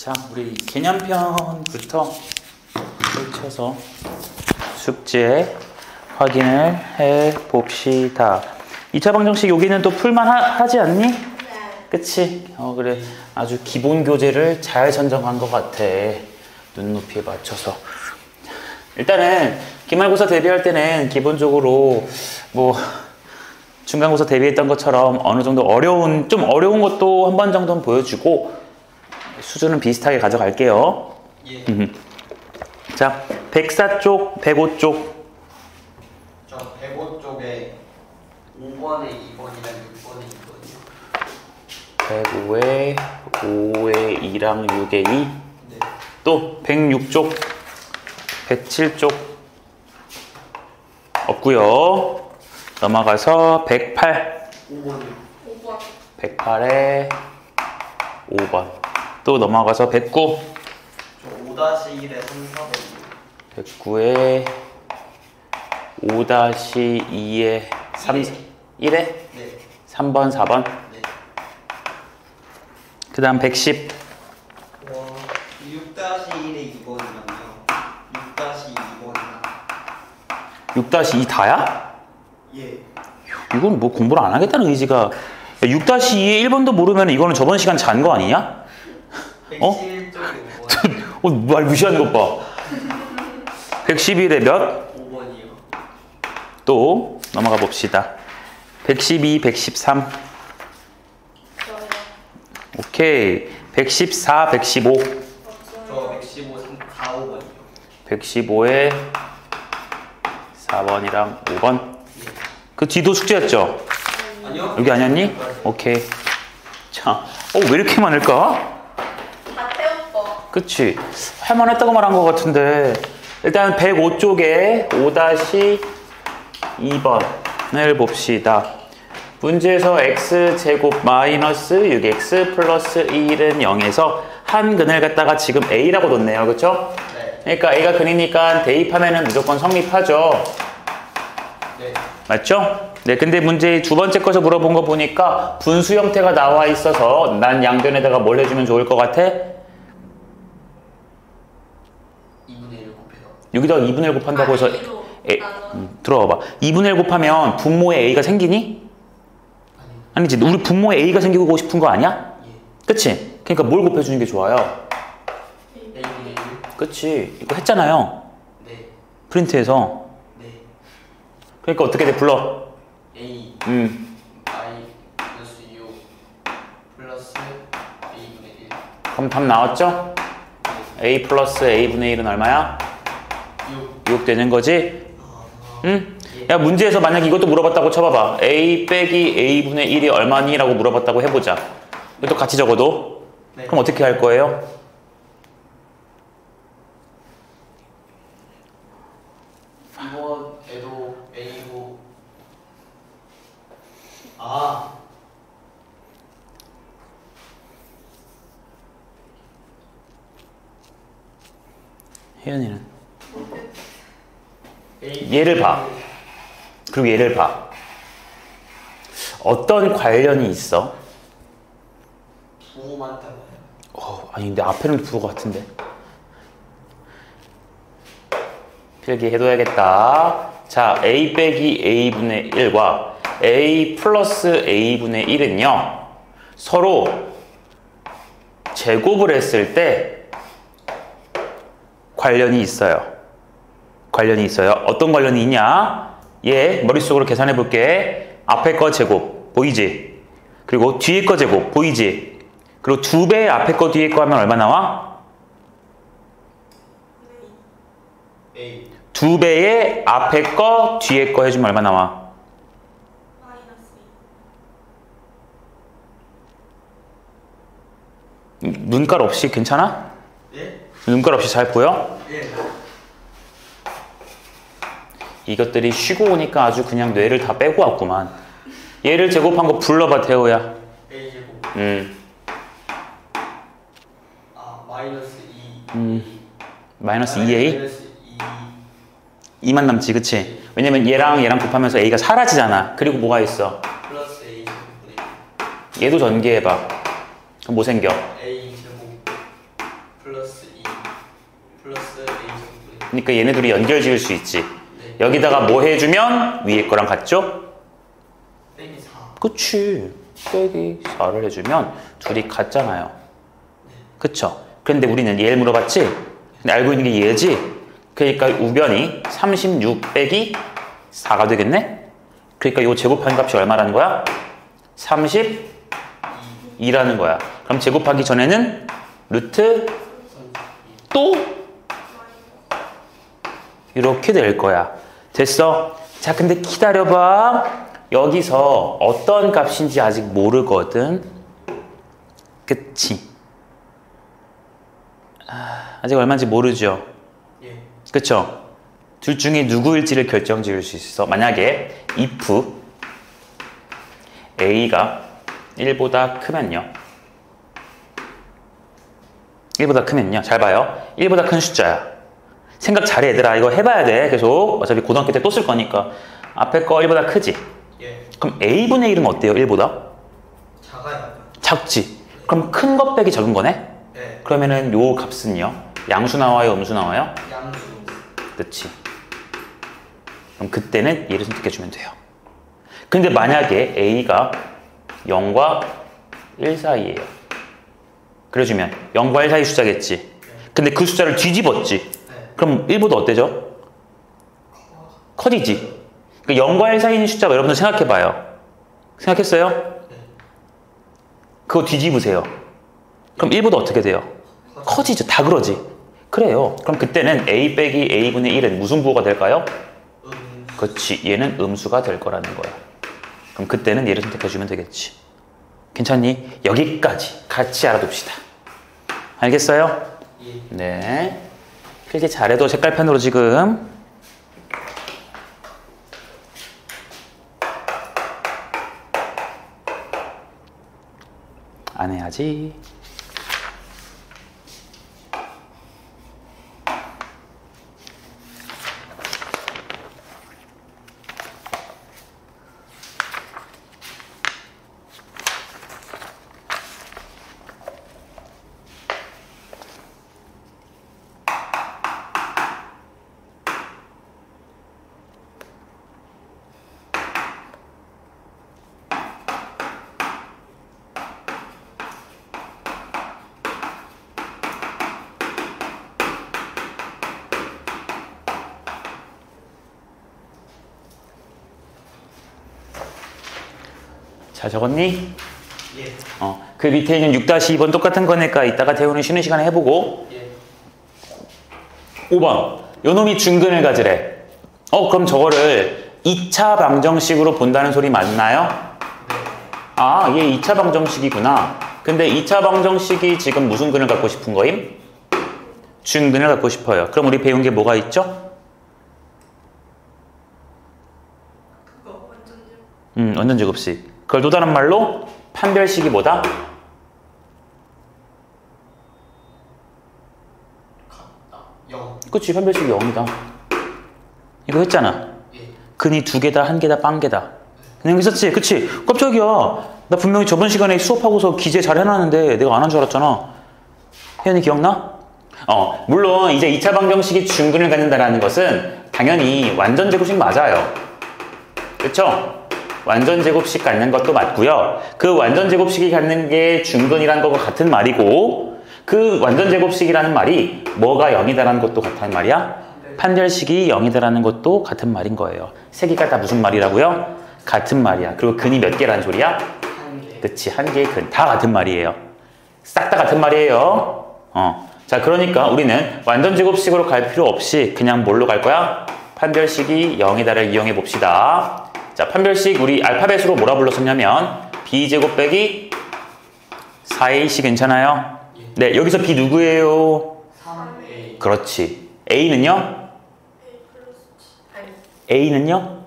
자, 우리 개념편부터 펼쳐서 숙제 확인을 해 봅시다. 2차 방정식 여기는 또 풀만 하지 않니? 네. 그치? 그래. 아주 기본 교재를 잘 선정한 것 같아. 눈높이에 맞춰서. 일단은 기말고사 대비할 때는 기본적으로 뭐 중간고사 대비했던 것처럼 어느 정도 좀 어려운 것도 한 번 정도는 보여주고 수준은 비슷하게 가져갈게요. 예. 자, 104쪽, 105쪽. 저 105쪽에 5번에 2번이랑 6번에 2번이요. 105에 5에 2랑 6에 2. 네. 또 106쪽, 107쪽. 없고요. 넘어가서 108. 5번이요. 108에 5번. 또 넘어가서 109. 저 5-1에 3, 4번이요. 109에 5-2에 3, 1에? 네. 3번, 4번. 네. 그 다음 110. 6-1에 2번이랑요. 6-2번이랑. 6-2 다야? 예. 이건 뭐 공부를 안 하겠다는 의지가. 6-2에 1번도 모르면 이거는 저번 시간 잔 거 아니냐? 111쪽에 5번. 말 무시하는 것 봐. 111에 몇? 5번이요. 또 넘어가 봅시다. 112, 113. 오케이. 114, 115. 저 115, 4, 5번이요. 115에 4번이랑 5번. 그 뒤도 숙제였죠? 아니요. 여기 아니었니? 오케이. 자, 왜 이렇게 많을까? 다 태웠어. 그치? 할만했다고 말한 것 같은데. 일단 105쪽에 5-2번을 봅시다. 문제에서 x제곱 마이너스 6x 플러스 1은 0에서 한 근을 갖다가 지금 a라고 뒀네요. 그쵸? 네. 그러니까 a가 근이니까 대입하면은 무조건 성립하죠. 네. 맞죠? 네, 근데 문제 두 번째 거에서 물어본 거 보니까 분수 형태가 나와 있어서 난 양변에다가 뭘 해주면 좋을 것 같아? 2분의 1 곱해서. 여기다가 2분의 1 곱한다고 해서 들어봐. 2분의 1 곱하면 분모에 a가 생기니? 아니지. 우리 분모에 a가 생기고 싶은 거 아니야? 예. 그치? 그러니까 뭘 곱해주는 게 좋아요? A분의 1. 그치? 이거 했잖아요. 네. 프린트해서. 네. 그러니까 어떻게 돼? 불러. A I 플러스 6 플러스 A분의 1. 그럼 답 나왔죠? a 플러스 a분의 1은 얼마야? 6 되는 거지? 응? 야, 문제에서 만약 이것도 물어봤다고 쳐봐봐. a 빼기 a분의 1이 얼마니? 라고 물어봤다고 해보자. 이것도 같이 적어도. 네. 그럼 어떻게 할 거예요? 이번에도 A고 혜연이는? A 얘를 봐. 그리고 얘를 봐. 어떤 관련이 있어? 부호 많다고요. 아니 근데 앞에는 부호 같은데. 필기해둬야겠다. 자, a 빼기 a분의 1과 a 플러스 a분의 1은요. 서로 제곱을 했을 때 관련이 있어요. 관련이 있어요. 어떤 관련이 있냐? 얘 머릿속으로 계산해 볼게. 앞에 거 제곱 보이지? 그리고 뒤에 거 제곱 보이지? 그리고 2배의 앞에 거 뒤에 거 하면 얼마 나와? A 2배의 앞에 거 뒤에 거 해주면 얼마 나와? 눈깔 없이 괜찮아? 예? 눈깔 없이 잘 보여? 예. 이것들이 쉬고 오니까 아주 그냥 뇌를 다 빼고 왔구만. 얘를 제곱한 거 불러봐, 태호야. A 제곱. 마이너스 2. 마이너스 2a? 마이너스 2 2만 남지, 그치? 왜냐면 얘랑 곱하면서 a가 사라지잖아. 그리고 뭐가 있어? 플러스 A 제곱분의 얘도 전개해봐. 그럼 뭐 생겨? A 제곱 플러스 A 제곱분의 그러니까 얘네 둘이 연결 지을 수 있지. 네. 여기다가 뭐 해주면 위에 거랑 같죠? 빼기 4. 그치. 빼기 4를 해주면 둘이 같잖아요. 그쵸? 그런데 우리는 얘를 물어봤지? 근데 알고 있는 게 얘지? 그러니까 우변이 36 빼기 4가 되겠네? 그러니까 이 제곱한 값이 얼마라는 거야? 32라는 거야. 그럼 제곱하기 전에는 루트 또 이렇게 될 거야. 됐어? 자, 근데 기다려봐. 여기서 어떤 값인지 아직 모르거든. 그치? 아직 얼마인지 모르죠? 예. 그쵸? 둘 중에 누구일지를 결정 지을 수 있어. 만약에 if a가 1보다 크면요. 1보다 크면요. 잘 봐요. 1보다 큰 숫자야. 생각 잘해 얘들아. 이거 해봐야 돼. 계속. 어차피 고등학교 때 또 쓸 거니까. 앞에 거 1보다 크지? 예. 그럼 a분의 1은 어때요? 1보다? 작아요. 작지? 그럼 큰 것 빼기 적은 거네? 네. 그러면은 요 값은요? 양수 나와요? 음수 나와요? 양수. 그렇지. 그럼 그때는 얘를 선택해주면 돼요. 근데 만약에 a가 0과 1 사이예요. 그래주면 0과 1 사이 숫자겠지. 근데 그 숫자를 뒤집었지. 네. 그럼 1보다 어때죠? 커지지. 그러니까 0과 1 사이 있는 숫자가 여러분들 생각해봐요. 생각했어요? 네. 그거 뒤집으세요. 그럼 1보다 어떻게 돼요? 커지죠. 다 그러지. 그래요. 그럼 그때는 a 빼기 a분의 1은 무슨 부호가 될까요? 그렇지. 얘는 음수가 될 거라는 거야. 그럼 그때는 얘를 선택해주면 되겠지. 괜찮니? 여기까지 같이 알아둡시다. 알겠어요? 예. 네. 필기 잘해도 색깔펜으로 지금 안 해야지. 잘 적었니? 예. 그 밑에 있는 6-2번 똑같은 거니까 이따가 대우는 쉬는 시간에 해보고. 예. 5번. 요놈이 중근을 가지래. 그럼 저거를 2차 방정식으로 본다는 소리 맞나요? 네. 아, 얘 2차 방정식이구나. 근데 2차 방정식이 지금 무슨 근을 갖고 싶은 거임? 중근을 갖고 싶어요. 그럼 우리 배운 게 뭐가 있죠? 그거 완전 좀 완전 제곱식. 그걸 또 다른 말로 판별식이 뭐다? 같다. 0. 그치, 판별식이 0이다. 이거 했잖아. 예. 근이 2개다, 1개다, 빵개다. 그냥 있었지? 그치? 깜짝이야. 나 분명히 저번 시간에 수업하고서 기재 잘 해놨는데 내가 안 한 줄 알았잖아. 혜연이 기억나? 물론 이제 2차 방정식이 중근을 갖는다는 것은 당연히 완전 제곱식 맞아요. 그쵸? 완전 제곱식 갖는 것도 맞고요. 그 완전 제곱식이 갖는 게 중근이라는 것과 같은 말이고, 그 완전 제곱식이라는 말이 뭐가 0이다라는 것도 같은 말이야? 판별식이 0이다라는 것도 같은 말인 거예요. 세 개가 다 무슨 말이라고요? 같은 말이야. 그리고 근이 몇 개라는 소리야? 한 개. 그치, 한 개의 근. 다 같은 말이에요. 싹 다 같은 말이에요. 자, 그러니까 우리는 완전 제곱식으로 갈 필요 없이 그냥 뭘로 갈 거야? 판별식이 0이다를 이용해 봅시다. 자, 판별식 우리 알파벳으로 뭐라 불렀었냐면 b제곱 빼기 4ac 괜찮아요? 네, 여기서 b 누구예요? 3A. 그렇지. a는요? A 플러스 7 아니 a는요?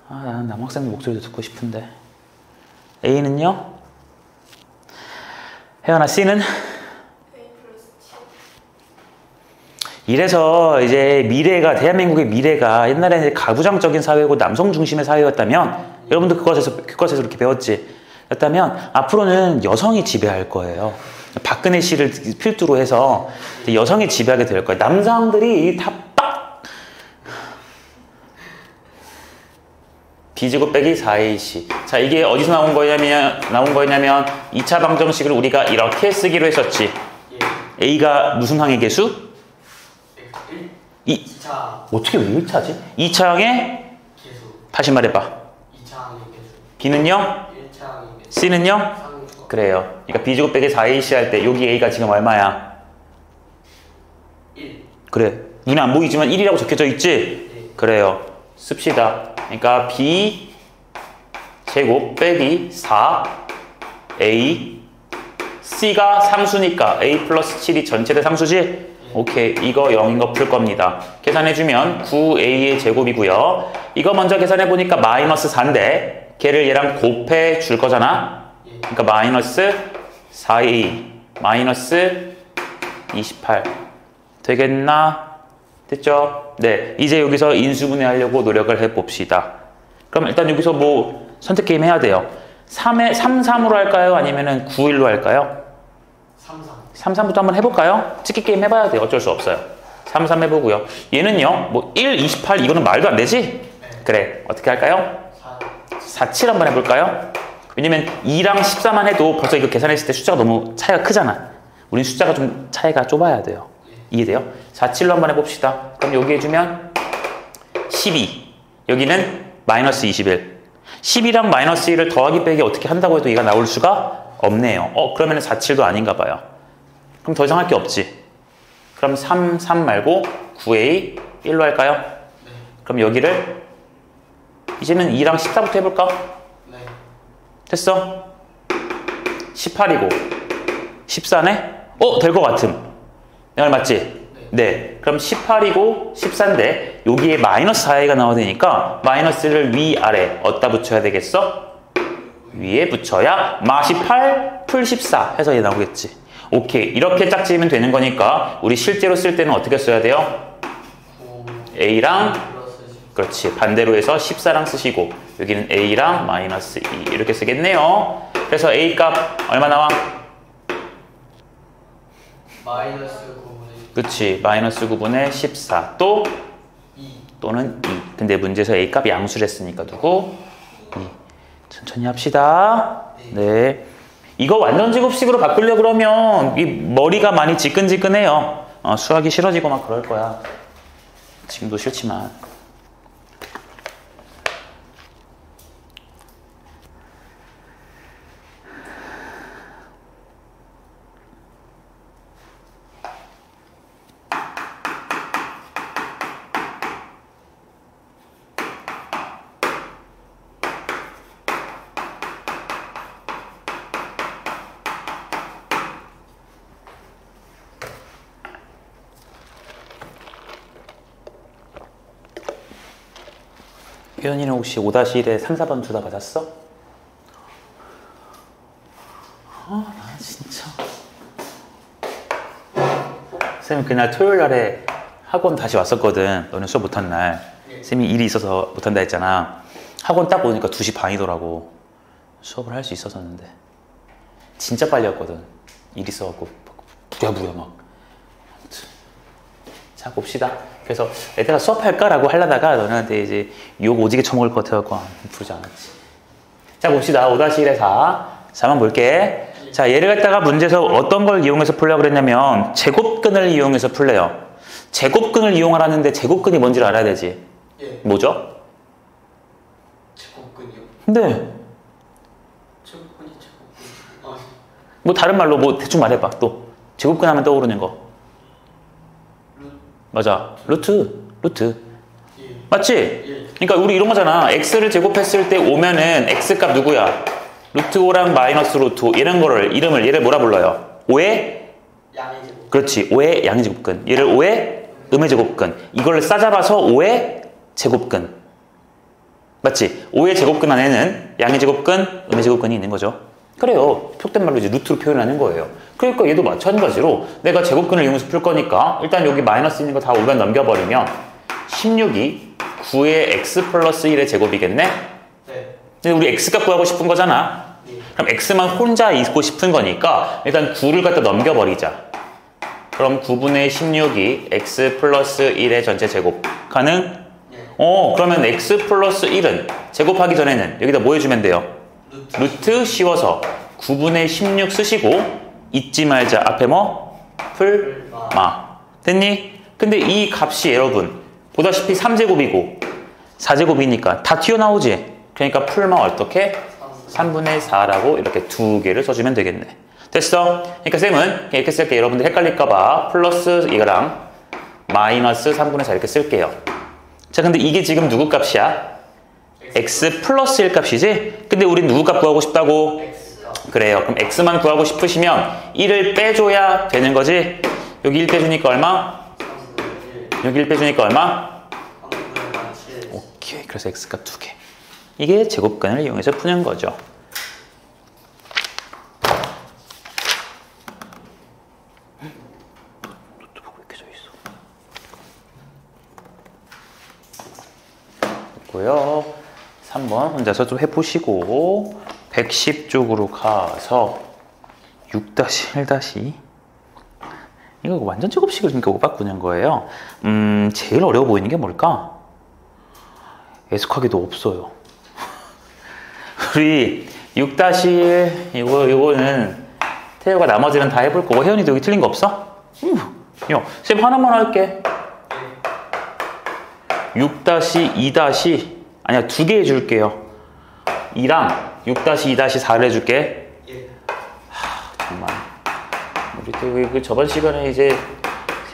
1 나는 남학생 목소리도 듣고 싶은데. a는요? 혜연아, c는? A 플러스 7 이래서 이제 미래가, 대한민국의 미래가 옛날에는 이제 가부장적인 사회고 남성 중심의 사회였다면, 여러분도 그것에서 이렇게 배웠지. 였다면, 앞으로는 여성이 지배할 거예요. 박근혜 씨를 필두로 해서 여성이 지배하게 될 거예요. 남성들이 다 빡! B제곱 빼기 4AC. 자, 이게 어디서 나온 거냐면 2차 방정식을 우리가 이렇게 쓰기로 했었지. 예. A가 무슨 항의 개수? 1. 2차 어떻게 왜 1차지? 2차항의 개수. 다시 말해봐. 2차항의 개수. B는요? 1차항의 개수. C는요? 상수. 그래요. 그러니까 B제곱 빼기 4AC 할 때 여기 A가 지금 얼마야? 1. 그래. 눈에 안 보이지만 1이라고 적혀져 있지? 예. 그래요. 씁시다. 그러니까 B 제곱 빼기 4A C가 상수니까 A 플러스 7이 전체의 상수지? 오케이. 이거 0인 거 풀 겁니다. 계산해주면 9A의 제곱이고요. 이거 먼저 계산해보니까 마이너스 4인데 걔를 얘랑 곱해 줄 거잖아? 그러니까 마이너스 4A 마이너스 28 되겠나? 됐죠? 네. 이제 여기서 인수분해 하려고 노력을 해봅시다. 그럼 일단 여기서 뭐 선택 게임 해야 돼요. 3,3으로 할까요? 아니면은 9, 1로 할까요? 3, 3부터 한번 해볼까요? 찍기 게임 해봐야 돼요. 어쩔 수 없어요. 3, 3 해보고요. 얘는요, 뭐 1, 28 이거는 말도 안 되지? 그래. 어떻게 할까요? 4, 7 한번 해볼까요? 왜냐면 2랑 14만 해도 벌써 이거 계산했을 때 숫자가 너무 차이가 크잖아. 우린 숫자가 좀 차이가 좁아야 돼요. 이해돼요? 4, 7로 한번 해봅시다. 그럼 여기 해주면 12. 여기는 마이너스 21. 12랑 마이너스 1을 더하기 빼기 어떻게 한다고 해도 얘가 나올 수가 없네요. 그러면 4, 7도 아닌가 봐요. 그럼 더 이상 할 게 없지. 그럼 3, 3 말고 9A 1로 할까요? 네. 그럼 여기를 이제는 2랑 14부터 해볼까? 네. 됐어? 18이고 14네? 될 것 같음. 내 말 맞지? 네. 그럼 18이고 14인데 여기에 마이너스 4A가 나와야 되니까 마이너스를 위아래 어디다 붙여야 되겠어? 위에 붙여야 마 18 풀 14 해서 얘 나오겠지. 오케이. 이렇게 짝지으면 되는 거니까 우리 실제로 쓸 때는 어떻게 써야 돼요? 9 A랑 플러스 10. 그렇지. 반대로 해서 14랑 쓰시고 여기는 A랑 마이너스 2 이렇게 쓰겠네요. 그래서 A 값 얼마 나와? 마이너스 9분의 그렇지. 마이너스 9분의 14 또 2. 또는 2. 근데 문제에서 A 값 양수를 했으니까 누구? 2. 천천히 합시다. 네. 이거 완전 제곱식으로 바꾸려고 그러면 이 머리가 많이 지끈지끈해요. 수학이 싫어지고 막 그럴 거야. 지금도 싫지만. 혜연이는 혹시 5-1에 3, 4번 주다 받았어? 나 진짜. 쌤이 그날 토요일 날에 학원 다시 왔었거든. 너는 수업 못한 날. 쌤이 일이 있어서 못한다 했잖아. 학원 딱 오니까 2시 반이더라고. 수업을 할 수 있었었는데. 진짜 빨리 왔거든. 일 있어갖고. 부랴부랴 막. 아무튼. 자, 봅시다. 그래서 애들아 수업할까라고 하려다가 너네한테 이제 욕 오지게 처먹을 것 같아갖고 부르지 않았지. 자, 봅시다. 5-1에 4. 자, 한번 볼게. 자, 얘를 갖다가 문제에서 어떤 걸 이용해서 풀려고 그랬냐면 제곱근을 이용해서 풀래요. 제곱근을 이용하라는데 제곱근이 뭔지를 알아야 되지. 예. 뭐죠? 제곱근이요? 근데 제곱근이 제곱근. 뭐 다른 말로 뭐 대충 말해봐. 또 제곱근 하면 떠오르는 거. 맞아. 루트. 예. 맞지? 예. 그러니까 우리 이런 거잖아. x를 제곱했을 때 오면은 x값 누구야? 루트 5랑 마이너스 루트 5 이런 거를 얘를 뭐라 불러요? 5의 양의 제곱. 그렇지. 5의 양의 제곱근. 얘를 5의 음의 제곱근. 이걸 싸잡아서 5의 제곱근. 맞지? 5의 제곱근 안에는 양의 제곱근, 음의 제곱근이 있는 거죠. 그래요. 표된 말로 이제 루트로 표현하는 거예요. 그러니까 얘도 마찬가지로 내가 제곱근을 이용해서 풀 거니까 일단 여기 마이너스 있는 거 다 5번 넘겨버리면 16이 9의 x 플러스 1의 제곱이겠네? 네. 근데 우리 x값 구하고 싶은 거잖아. 예. 그럼 x만 혼자 있고 싶은 거니까 일단 9를 갖다 넘겨버리자. 그럼 9분의 16이 x 플러스 1의 전체 제곱. 가능? 네. 그러면 x 플러스 1은 제곱하기 전에는 여기다 뭐 해주면 돼요? 루트 씌워서 9분의 16 쓰시고 잊지 말자. 앞에 뭐? 풀마. 됐니? 근데 이 값이 여러분 보다시피 3제곱이고 4제곱이니까 다 튀어나오지? 그러니까 풀마 어떻게? 3분의 4라고 이렇게 두 개를 써주면 되겠네. 됐어? 그러니까 쌤은 이렇게 쓸게. 여러분들 헷갈릴까봐 플러스 이거랑 마이너스 3분의 4 이렇게 쓸게요. 자, 근데 이게 지금 누구 값이야? x 플러스 1 값이지? 근데 우린 누구 값 구하고 싶다고? 그래요. 그럼 x만 구하고 싶으시면 1을 빼줘야 되는 거지? 여기 1 빼주니까 얼마? 여기 1 빼주니까 얼마? 오케이. 그래서 x값 2개. 이게 제곱근을 이용해서 푸는 거죠. 노트북 왜 이렇게 져 있어? 됐고요. 3번 혼자서 좀 해보시고 110쪽으로 가서 6-1- 이거 완전 제곱식을 그러니까 못 바꾸는 거예요. 제일 어려워 보이는 게 뭘까? 애석하게도 없어요. 우리 6-1 이거는 태우가 나머지는 다 해볼 거고 혜연이도 여기 틀린 거 없어? 쌤 하나만 할게. 6-2- 아니야 2개 해줄게요. 2랑 6-2-4를 해줄게. 정말 우리 또 그 저번 시간에 이제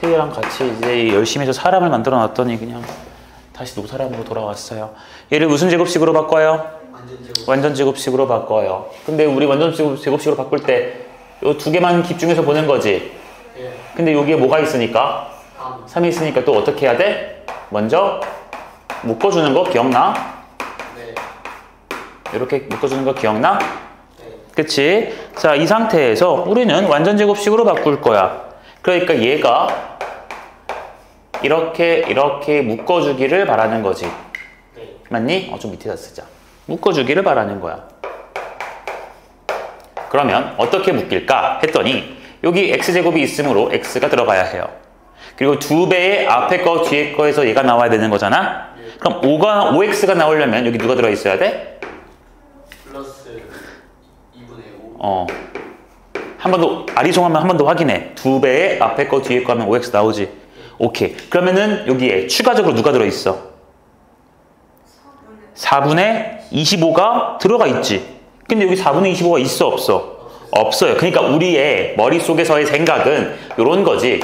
세이랑 같이 이제 열심히 해서 사람을 만들어 놨더니 그냥 다시 노사람으로 돌아왔어요. 얘를 무슨 제곱식으로 바꿔요? 완전 제곱식으로 바꿔요. 근데 우리 완전 제곱식으로 바꿀 때 요 두 개만 집중해서 보는 거지. 근데 여기에 뭐가 있으니까? 3이 있으니까 또 어떻게 해야 돼? 먼저 묶어주는 거 기억나? 네. 이렇게 묶어주는 거 기억나? 네. 그치? 자, 이 상태에서 우리는 완전 제곱식으로 바꿀 거야. 그러니까 얘가 이렇게 묶어주기를 바라는 거지. 네. 맞니? 좀 밑에다 쓰자. 묶어주기를 바라는 거야. 그러면 어떻게 묶일까 했더니 여기 x제곱이 있으므로 x가 들어가야 해요. 그리고 2배의 앞에 거 뒤에 거에서 얘가 나와야 되는 거잖아. 그럼 5x가 나오려면 여기 누가 들어있어야 돼? 플러스 2분의 5. 한 번 더 아리송하면 한 번 더 확인해. 2배의 앞에 거 뒤에 거 하면 5x 나오지. 오케이. 그러면은 여기에 추가적으로 누가 들어있어? 4분의 25가 들어가 있지. 근데 여기 4분의 25가 있어 없어? 없어요. 그러니까 우리의 머릿속에서의 생각은 이런 거지.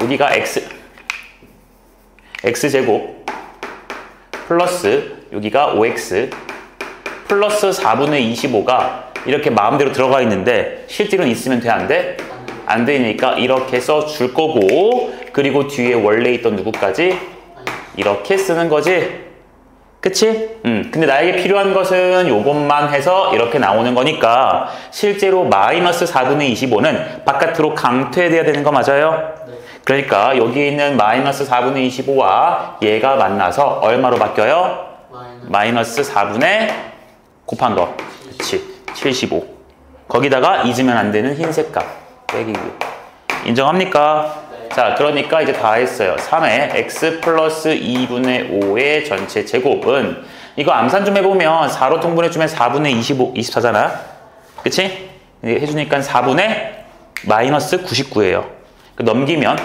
여기가 x제곱 플러스 여기가 5x 플러스 4분의 25가 이렇게 마음대로 들어가 있는데 실제로는 있으면 돼? 안 돼? 안 되니까 이렇게 써 줄 거고 그리고 뒤에 원래 있던 누구까지? 이렇게 쓰는 거지. 그치? 근데 나에게 필요한 것은 요것만 해서 이렇게 나오는 거니까 실제로 마이너스 4분의 25는 바깥으로 강퇴돼야 되는 거 맞아요? 네. 그러니까 여기 있는 마이너스 4분의 25와 얘가 만나서 얼마로 바뀌어요? 마이너스 4분의 곱한 거. 그치? 75. 거기다가 잊으면 안 되는 흰색 값. 빼기 6. 인정합니까? 자, 그러니까 이제 다 했어요. 3의 x 플러스 2분의 5의 전체 제곱은 이거 암산 좀 해보면 4로 통분해주면 4분의 25, 24잖아. 그치? 해주니까 4분의 마이너스 99예요. 넘기면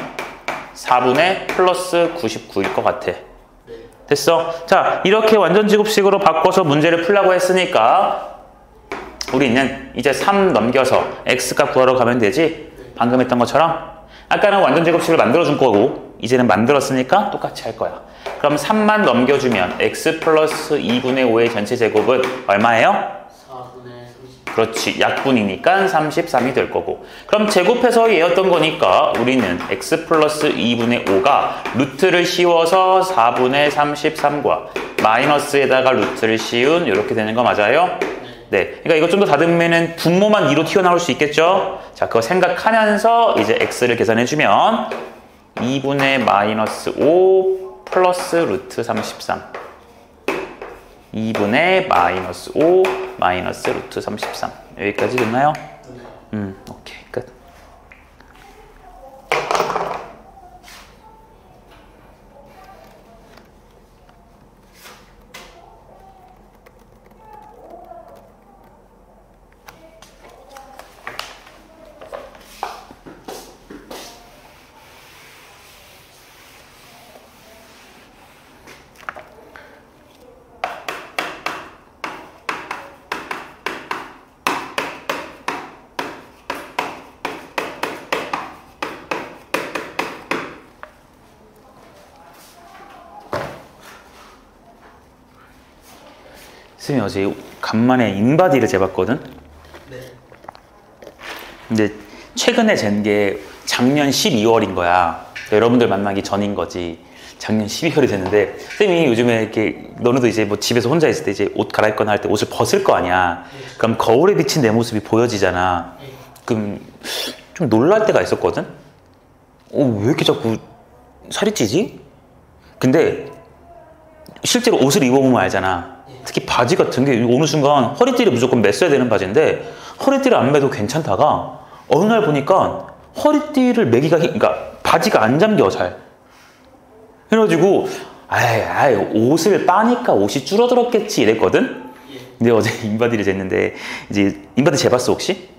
4분의 플러스 99일 것 같아. 됐어? 자, 이렇게 완전 제곱식으로 바꿔서 문제를 풀라고 했으니까 우리는 이제 3 넘겨서 x값 구하러 가면 되지? 방금 했던 것처럼 아까는 완전 제곱식을 만들어준 거고 이제는 만들었으니까 똑같이 할 거야. 그럼 3만 넘겨주면 x 플러스 2분의 5의 전체 제곱은 얼마예요? 4분의 30. 그렇지. 약분이니까 33이 될 거고. 그럼 제곱해서 얘였던 거니까 우리는 x 플러스 2분의 5가 루트를 씌워서 4분의 33과 마이너스에다가 루트를 씌운 이렇게 되는 거 맞아요? 네. 그러니까 이거 좀 더 다듬으면 분모만 2로 튀어나올 수 있겠죠? 자, 그거 생각하면서 이제 x를 계산해주면 2분의 마이너스 5 플러스 루트 33. 2분의 마이너스 5 마이너스 루트 33. 여기까지 됐나요? 네. 오케이, 끝. 쌤이 어제 간만에 인바디를 재봤거든? 네. 근데 최근에 잰 게 작년 12월인 거야. 여러분들 만나기 전인 거지. 작년 12월이 됐는데 쌤이 요즘에 이렇게 너네도 이제 뭐 집에서 혼자 있을 때 이제 옷 갈아입거나 할 때 옷을 벗을 거 아니야. 그럼 거울에 비친 내 모습이 보여지잖아. 그럼 좀 놀랄 때가 있었거든? 왜 이렇게 자꾸 살이 찌지? 근데 실제로 옷을 입어보면 알잖아. 특히 바지 같은 게 어느 순간 허리띠를 무조건 맸어야 되는 바지인데 허리띠를 안 매도 괜찮다가 어느 날 보니까 허리띠를 매기가 그러니까 바지가 안 잠겨 잘. 그래가지고 아이 옷을 빠니까 옷이 줄어들었겠지 이랬거든. 근데 어제 인바디를 쟀는데 이제 인바디 재봤어 혹시?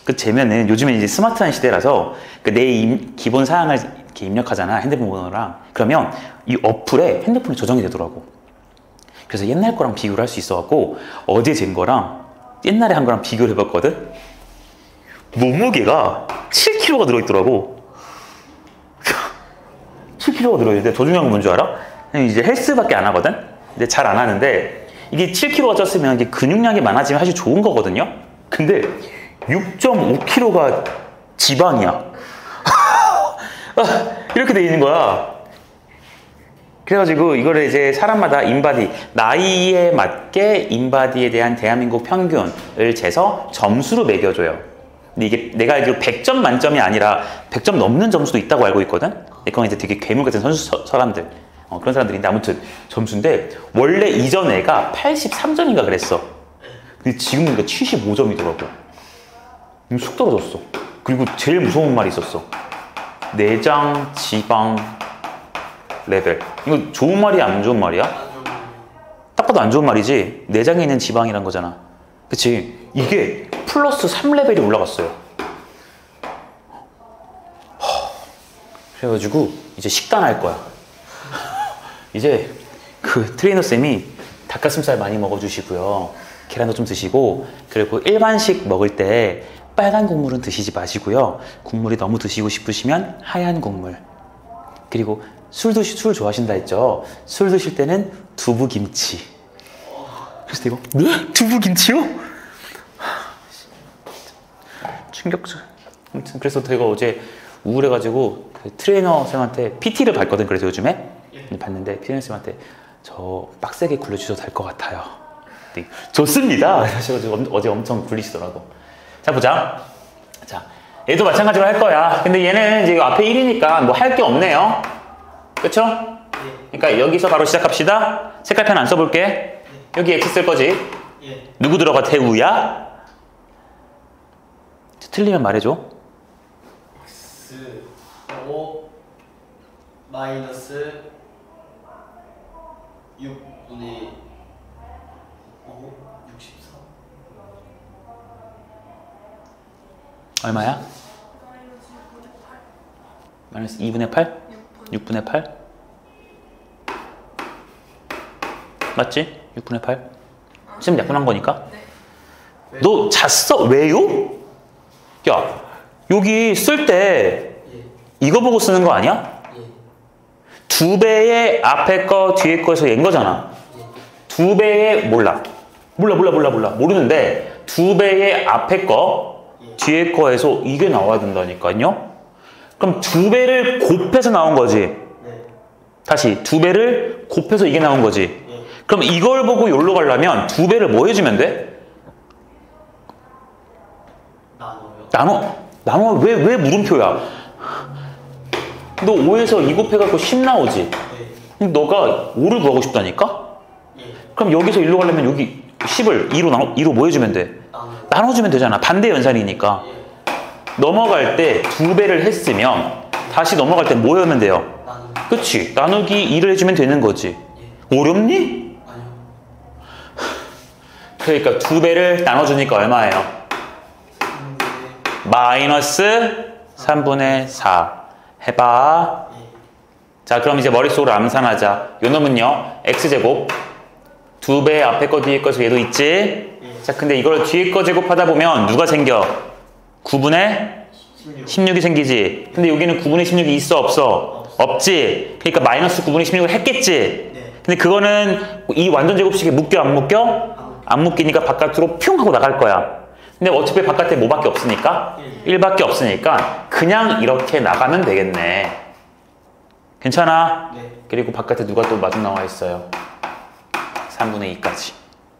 그 재면은 요즘에 이제 스마트한 시대라서 내 기본 사항을 이렇게 입력하잖아 핸드폰 번호랑. 그러면 이 어플에 핸드폰에 저장이 되더라고. 그래서 옛날 거랑 비교를 할 수 있어갖고 어제 잰 거랑 옛날에 한 거랑 비교를 해봤거든. 몸무게가 7kg가 들어있더라고. 7kg가 들어있는데 더 중요한 건 뭔지 알아? 이제 헬스밖에 안 하거든. 근데 잘 안 하는데 이게 7kg가 쪘으면 이게 근육량이 많아지면 사실 좋은 거거든요. 근데 6.5kg가 지방이야. 이렇게 돼 있는 거야. 그래가지고 이거를 이제 사람마다 인바디, 나이에 맞게 인바디에 대한 대한민국 평균을 재서 점수로 매겨줘요. 근데 이게 내가 알기로 100점 만점이 아니라 100점 넘는 점수도 있다고 알고 있거든? 그건 이제 되게 괴물 같은 선수 사람들. 그런 사람들인데 아무튼 점수인데 원래 이전 애가 83점인가 그랬어. 근데 지금 보니까 75점이더라고. 쑥 떨어졌어. 그리고 제일 무서운 말이 있었어. 내장 지방 레벨. 이거 좋은 말이야 안 좋은 말이야? 딱 봐도 안 좋은 말이지. 내장에 있는 지방이란 거잖아. 그치? 이게 플러스 3레벨이 올라갔어요. 그래가지고 이제 식단할 거야. 이제 그 트레이너 쌤이 닭가슴살 많이 먹어주시고요. 계란도 좀 드시고, 그리고 일반식 먹을 때 빨간 국물은 드시지 마시고요. 국물이 너무 드시고 싶으시면 하얀 국물. 그리고 술 좋아하신다 했죠? 술 드실 때는 두부김치. 그래서 이거 네? 두부김치요? 충격적. 아무튼 그래서 제가 어제 우울해가지고 그 트레이너 쌤한테 PT를 받거든. 그래서 요즘에 봤는데 트레이너 쌤한테 저 빡세게 굴려주셔도 될 것 같아요. 네, 좋습니다. 그래서 어제 엄청 굴리시더라고. 자 보자. 자 얘도 마찬가지로 할 거야. 근데 얘는 이제 앞에 1이니까 뭐 할 게 없네요. 그쵸? 그러니까 여기서 바로 시작합시다. 색깔펜 안 써볼게. 여기 X 쓸 거지? 누구 들어가? 대우야? 틀리면 말해줘. X 5 마이너스 6분의 5 64 얼마야? 마이너스 2분의 8? 6분의 8? 맞지? 6분의 8? 지금 약분한 거니까? 네. 너 잤어? 왜요? 야, 여기 쓸 때 이거 보고 쓰는 거 아니야? 두 배의 앞에 거 뒤에 거에서 옌 거잖아. 두 배의 몰라. 모르는데 두 배의 앞에 거 뒤에 거에서 이게 나와야 된다니까요. 그럼 두 배를 곱해서 나온 거지. 다시 두 배를 곱해서 이게 나온 거지. 그럼 이걸 보고 여기로 가려면 두 배를 뭐 해주면 돼? 나눠. 왜 물음표야? 너 5에서 2 곱해갖고 10 나오지? 너가 5를 구하고 싶다니까? 그럼 여기서 1로 가려면 여기 10을 2로 뭐 해주면 돼? 나눠주면 되잖아. 반대 연산이니까. 예. 넘어갈 때 2배를 했으면 다시 넘어갈 때 뭐 하면 돼요? 나는. 그치? 나누기 2를 해주면 되는 거지. 예. 어렵니? 아니요. 그러니까 2배를 나눠주니까 얼마예요? 3분의. 마이너스 3분의 4 해봐. 예. 자, 그럼 이제 머릿속으로 암산하자. 요 놈은요, x제곱 2배 앞에 거 뒤에 거서 얘도 있지? 예. 자, 근데 이걸 뒤에 거 제곱하다 보면 누가 생겨? 9분의 16. 16이 생기지. 근데 여기는 9분의 16이 있어 없어? 없지. 그러니까 마이너스 9분의 16을 했겠지. 네. 근데 그거는 이 완전 제곱식에 묶여 안 묶여? 안 묶이니까 바깥으로 퓨 하고 나갈 거야. 근데 어차피 바깥에 뭐밖에 없으니까? 1밖에 없으니까 그냥 이렇게 나가면 되겠네. 괜찮아? 네. 그리고 바깥에 누가 또 마중 나와 있어요? 3분의 2까지.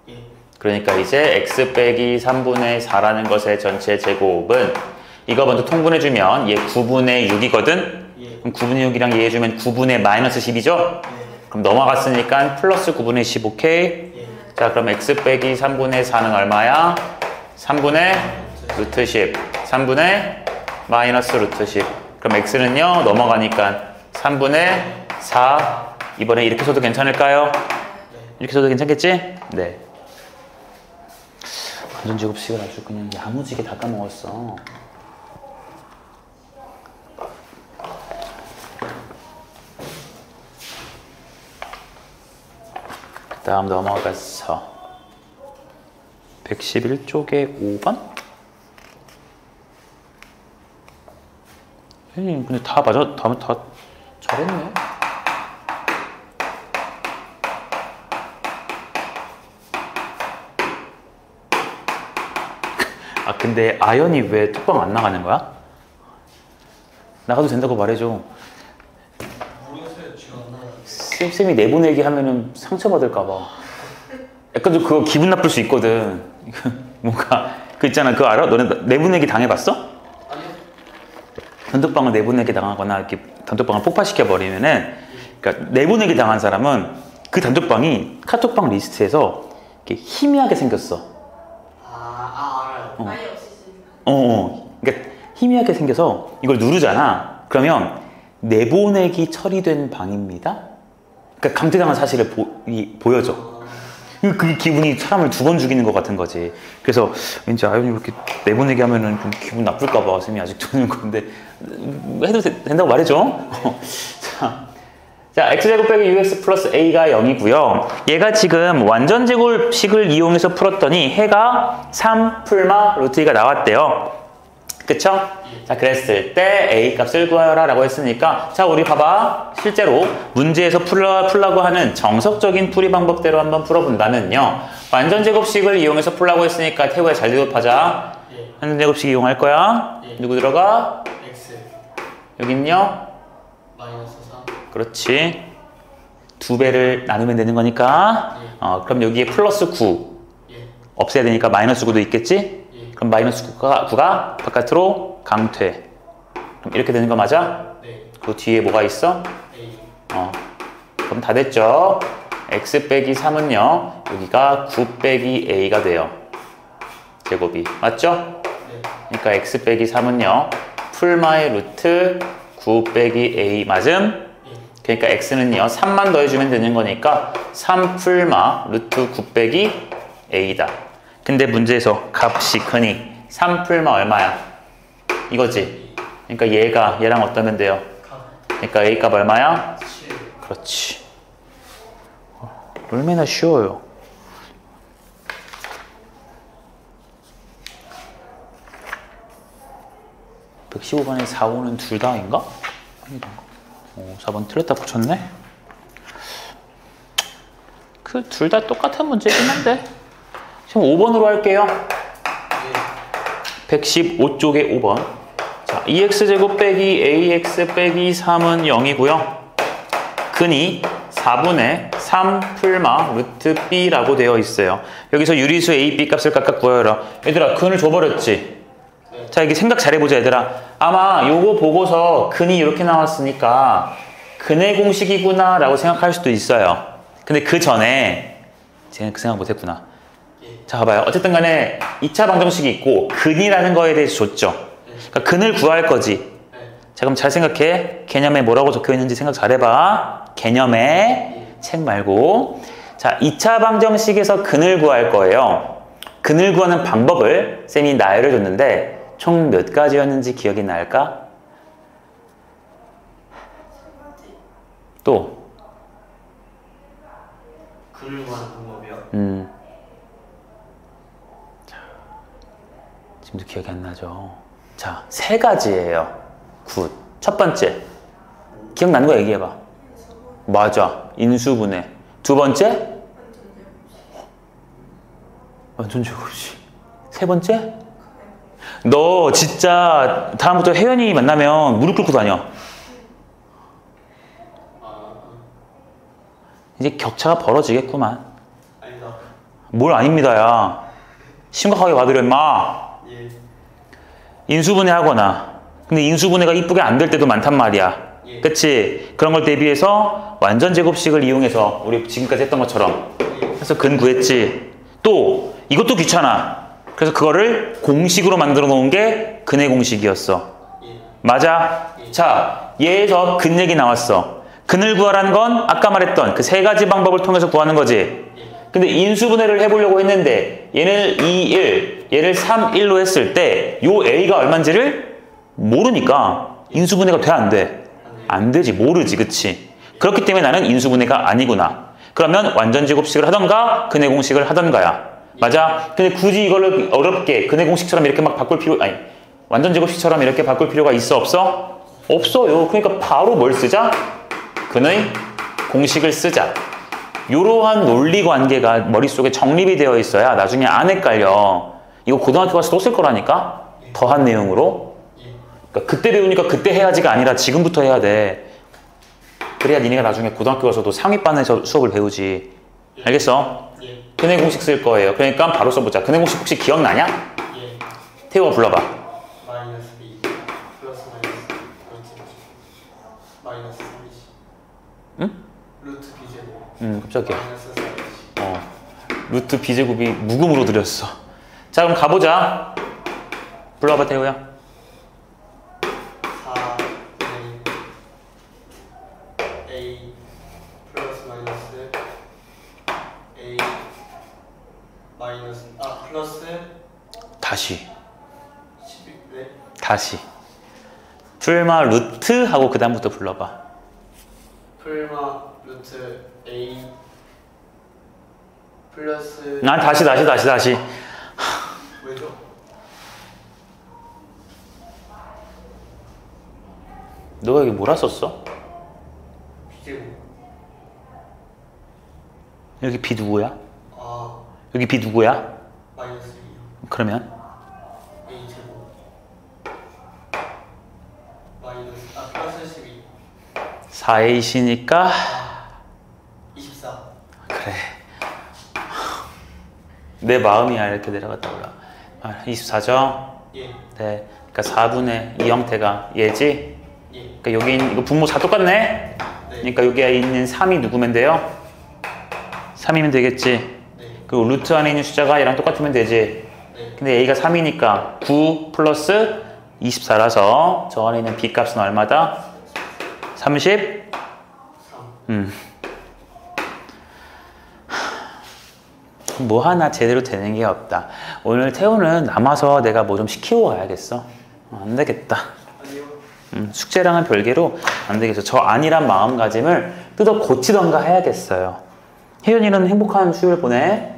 예. 그러니까 이제 x 빼기 3분의 4라는 것의 전체 제곱은 이거 먼저 통분해주면 얘 9분의 6이거든? 예. 그럼 9분의 6이랑 얘 해주면 9분의 마이너스 10이죠? 네. 그럼 넘어갔으니까 플러스 9분의 10 오케이? 예. 자, 그럼 x 빼기 3분의 4는 얼마야? 3분의 루트 10 3분의 마이너스 루트 10 그럼 x는요 넘어가니까 3분의 4 이번에 이렇게 써도 괜찮을까요? 이렇게 써도 괜찮겠지? 네. 완전 제곱식을 아주 그냥 야무지게 다 까먹었어. 그 다음 넘어가서 111쪽에 5번? 근데 다 맞아, 다 잘했네. 아, 근데 아연이 왜 톡방 안 나가는 거야? 나가도 된다고 말해줘. 모르겠어요. 지금 안 나요. 쌤이 내보내기 하면은 상처받을까봐. 약간 좀 그거 기분 나쁠 수 있거든. 뭔가, 그 있잖아. 그거 알아? 너네 내보내기 당해봤어? 아니요. 단톡방을 내보내기 당하거나 이렇게 단톡방을 폭파시켜버리면은, 그러니까 내보내기 당한 사람은 그 단톡방이 카톡방 리스트에서 이렇게 희미하게 생겼어. 알아요. 아예 없으시니까. 그러니까 희미하게 생겨서 이걸 누르잖아. 그러면 내보내기 처리된 방입니다. 그러니까 강제당한 사실을 보여줘. 그 기분이 사람을 2번 죽이는 것 같은 거지. 그래서 왠지 아연이 이렇게 내보내기 하면은 좀 기분 나쁠까봐 쌤이 아직 두는 건데 해도 된다고 말해줘. 자, x제곱 빼기 6x 플러스 a가 0이고요. 얘가 지금 완전 제곱식을 이용해서 풀었더니 해가 3 풀마 루트 2가 나왔대요. 그쵸? 자, 그랬을 때 a 값을 구하여라 라고 했으니까 자, 우리 봐봐. 실제로 문제에서 풀라고 하는 정석적인 풀이 방법대로 한번 풀어본다면요. 완전 제곱식을 이용해서 풀라고 했으니까 태우야 잘 대답하자. 예. 완전 제곱식 이용할 거야. 예. 누구 들어가? X 여긴요. 마이너스 3. 그렇지. 2배를 나누면 되는 거니까. 예. 그럼 여기에 플러스 9 예. 없애야 되니까 마이너스 9도 있겠지? 예. 그럼 마이너스 9가 바깥으로 강퇴. 그럼 이렇게 되는 거 맞아? 네. 그 뒤에 뭐가 있어? A. 그럼 다 됐죠? x 빼기 3은요. 여기가 9 빼기 a가 돼요. 제곱이. 맞죠? 네. 그러니까 x 빼기 3은요. 풀마의 루트 9 빼기 a 맞음? 예. 그러니까 x는요 3만 더해주면 되는 거니까 3 풀마 루트 9 빼기 a다. 근데 문제에서 값이 크니 3 풀마 얼마야? 이거지. 그러니까 얘랑 어떠면 돼요? 그러니까 a 값 얼마야? 7. 그렇지. 얼마나 쉬워요. (115번에) 4, 5는 둘 다인가? 아니다. 4번 틀렸다 붙였네. 그 둘 다 똑같은 문제긴 한데 지금 5번으로 할게요. 예. 115쪽에 5번. 자, 2x제곱 빼기 ax 빼기 3은 0이고요. 근이 4분의 3 풀마 루트 b라고 되어 있어요. 여기서 유리수 a, b 값을 각각 구하여라. 얘들아, 근을 줘버렸지? 네. 자, 이게 생각 잘해보자, 얘들아. 아마 요거 보고서 근이 이렇게 나왔으니까 근의 공식이구나 라고 생각할 수도 있어요. 근데 그 전에 쟤는 그 생각 못했구나. 예. 자, 봐봐요. 어쨌든 간에 2차 방정식이 있고 근이라는 거에 대해서 줬죠. 그러니까 근을 구할 거지. 자, 그럼 잘 생각해. 개념에 뭐라고 적혀 있는지 생각 잘 해봐. 개념에 책 말고. 자, 2차 방정식에서 근을 구할 거예요. 근을 구하는 방법을 쌤이 나열해 줬는데 총 몇 가지였는지 기억이 날까? 또 근을 구하는 방법이요? 자, 지금도 기억이 안 나죠? 자, 3가지예요. 굿. 첫 번째. 기억나는 거 얘기해봐. 맞아. 인수분해. 두 번째? 완전 제곱식. 세 번째? 너 진짜 다음부터 혜연이 만나면 무릎 꿇고 다녀. 이제 격차가 벌어지겠구만. 아니다. 뭘 아닙니다야. 심각하게 받으려 임마. 예. 인수분해 하거나. 근데 인수분해가 이쁘게 안 될 때도 많단 말이야. 예. 그치? 그런 걸 대비해서 완전 제곱식을 이용해서 우리 지금까지 했던 것처럼 해서 근 구했지. 또 이것도 귀찮아. 그래서 그거를 공식으로 만들어 놓은 게 근의 공식이었어. 예. 맞아? 예. 자, 얘에서 근 얘기 나왔어. 근을 구하라는 건 아까 말했던 그 3가지 방법을 통해서 구하는 거지. 예. 근데 인수분해를 해보려고 했는데 얘를 2, 1, 얘를 3, 1로 했을 때 요 A가 얼마인지를 모르니까 인수분해가 돼, 안 돼? 안 되지. 모르지. 그치? 그렇기 때문에 나는 인수분해가 아니구나. 그러면 완전 제곱식을 하던가 근의 공식을 하던가야. 맞아? 근데 굳이 이거를 어렵게 근의 공식처럼 이렇게 막 바꿀 필요, 아니 완전 제곱식처럼 이렇게 바꿀 필요가 있어, 없어? 없어요. 그러니까 바로 뭘 쓰자? 근의 공식을 쓰자. 이러한 논리 관계가 머릿속에 정립이 되어 있어야 나중에 안 헷갈려. 이거 고등학교 가서 또 쓸 거라니까? 더한 내용으로. 그러니까 그때 배우니까 그때 해야지가 아니라 지금부터 해야 돼. 그래야 니네가 나중에 고등학교 가서도 상위반에서 수업을 배우지. 알겠어? 예. 근의 공식 쓸 거예요. 그러니까 바로 써보자. 근의 공식 혹시 기억나냐? 예. 태우가 불러봐. 마이너스 B 플러스 마이너스 루트 마이너스 3이지. 응? 루트 B제곱 깜짝이야. 마이너스 4이지. 루트 B제곱이 묵음으로 들였어. 자, 그럼 가보자. 불러봐, 태우야. 4분의 A 플러스 마이너스 A 마이너스 플러스 다시. 12. 네. 다시. 풀마 루트 하고 그 다음부터 불러봐. 풀마 루트 A 플러스 난 다시. 왜죠? 너가 여기 뭐라 썼어? B제곱. 여기 B 누구야? 아 여기 B 누구야? 마이너스 2. 그러면? A 제곱 마이너스 플러스 12. 4A시니까 24. 그래. 내 마음이야. 이렇게 내려갔다 올라. 24죠? 예. 네. 그러니까 4분의 이 형태가 얘지? 예. 그러니까 여기 이거 분모 다 똑같네? 네. 그러니까 여기에 있는 3이 누구면 돼요? 3이면 되겠지? 네. 그리고 루트 안에 있는 숫자가 얘랑 똑같으면 되지? 네. 근데 A가 3이니까 9 플러스 24라서 저 안에 있는 B 값은 얼마다? 30? 3. 뭐 하나 제대로 되는 게 없다. 오늘 태우는 남아서 내가 뭐 좀 시키고 가야겠어. 안 되겠다. 아니요. 숙제랑은 별개로 안 되겠어. 저 안일한 마음가짐을 뜯어 고치던가 해야겠어요. 혜연이는 행복한 수요일 보내.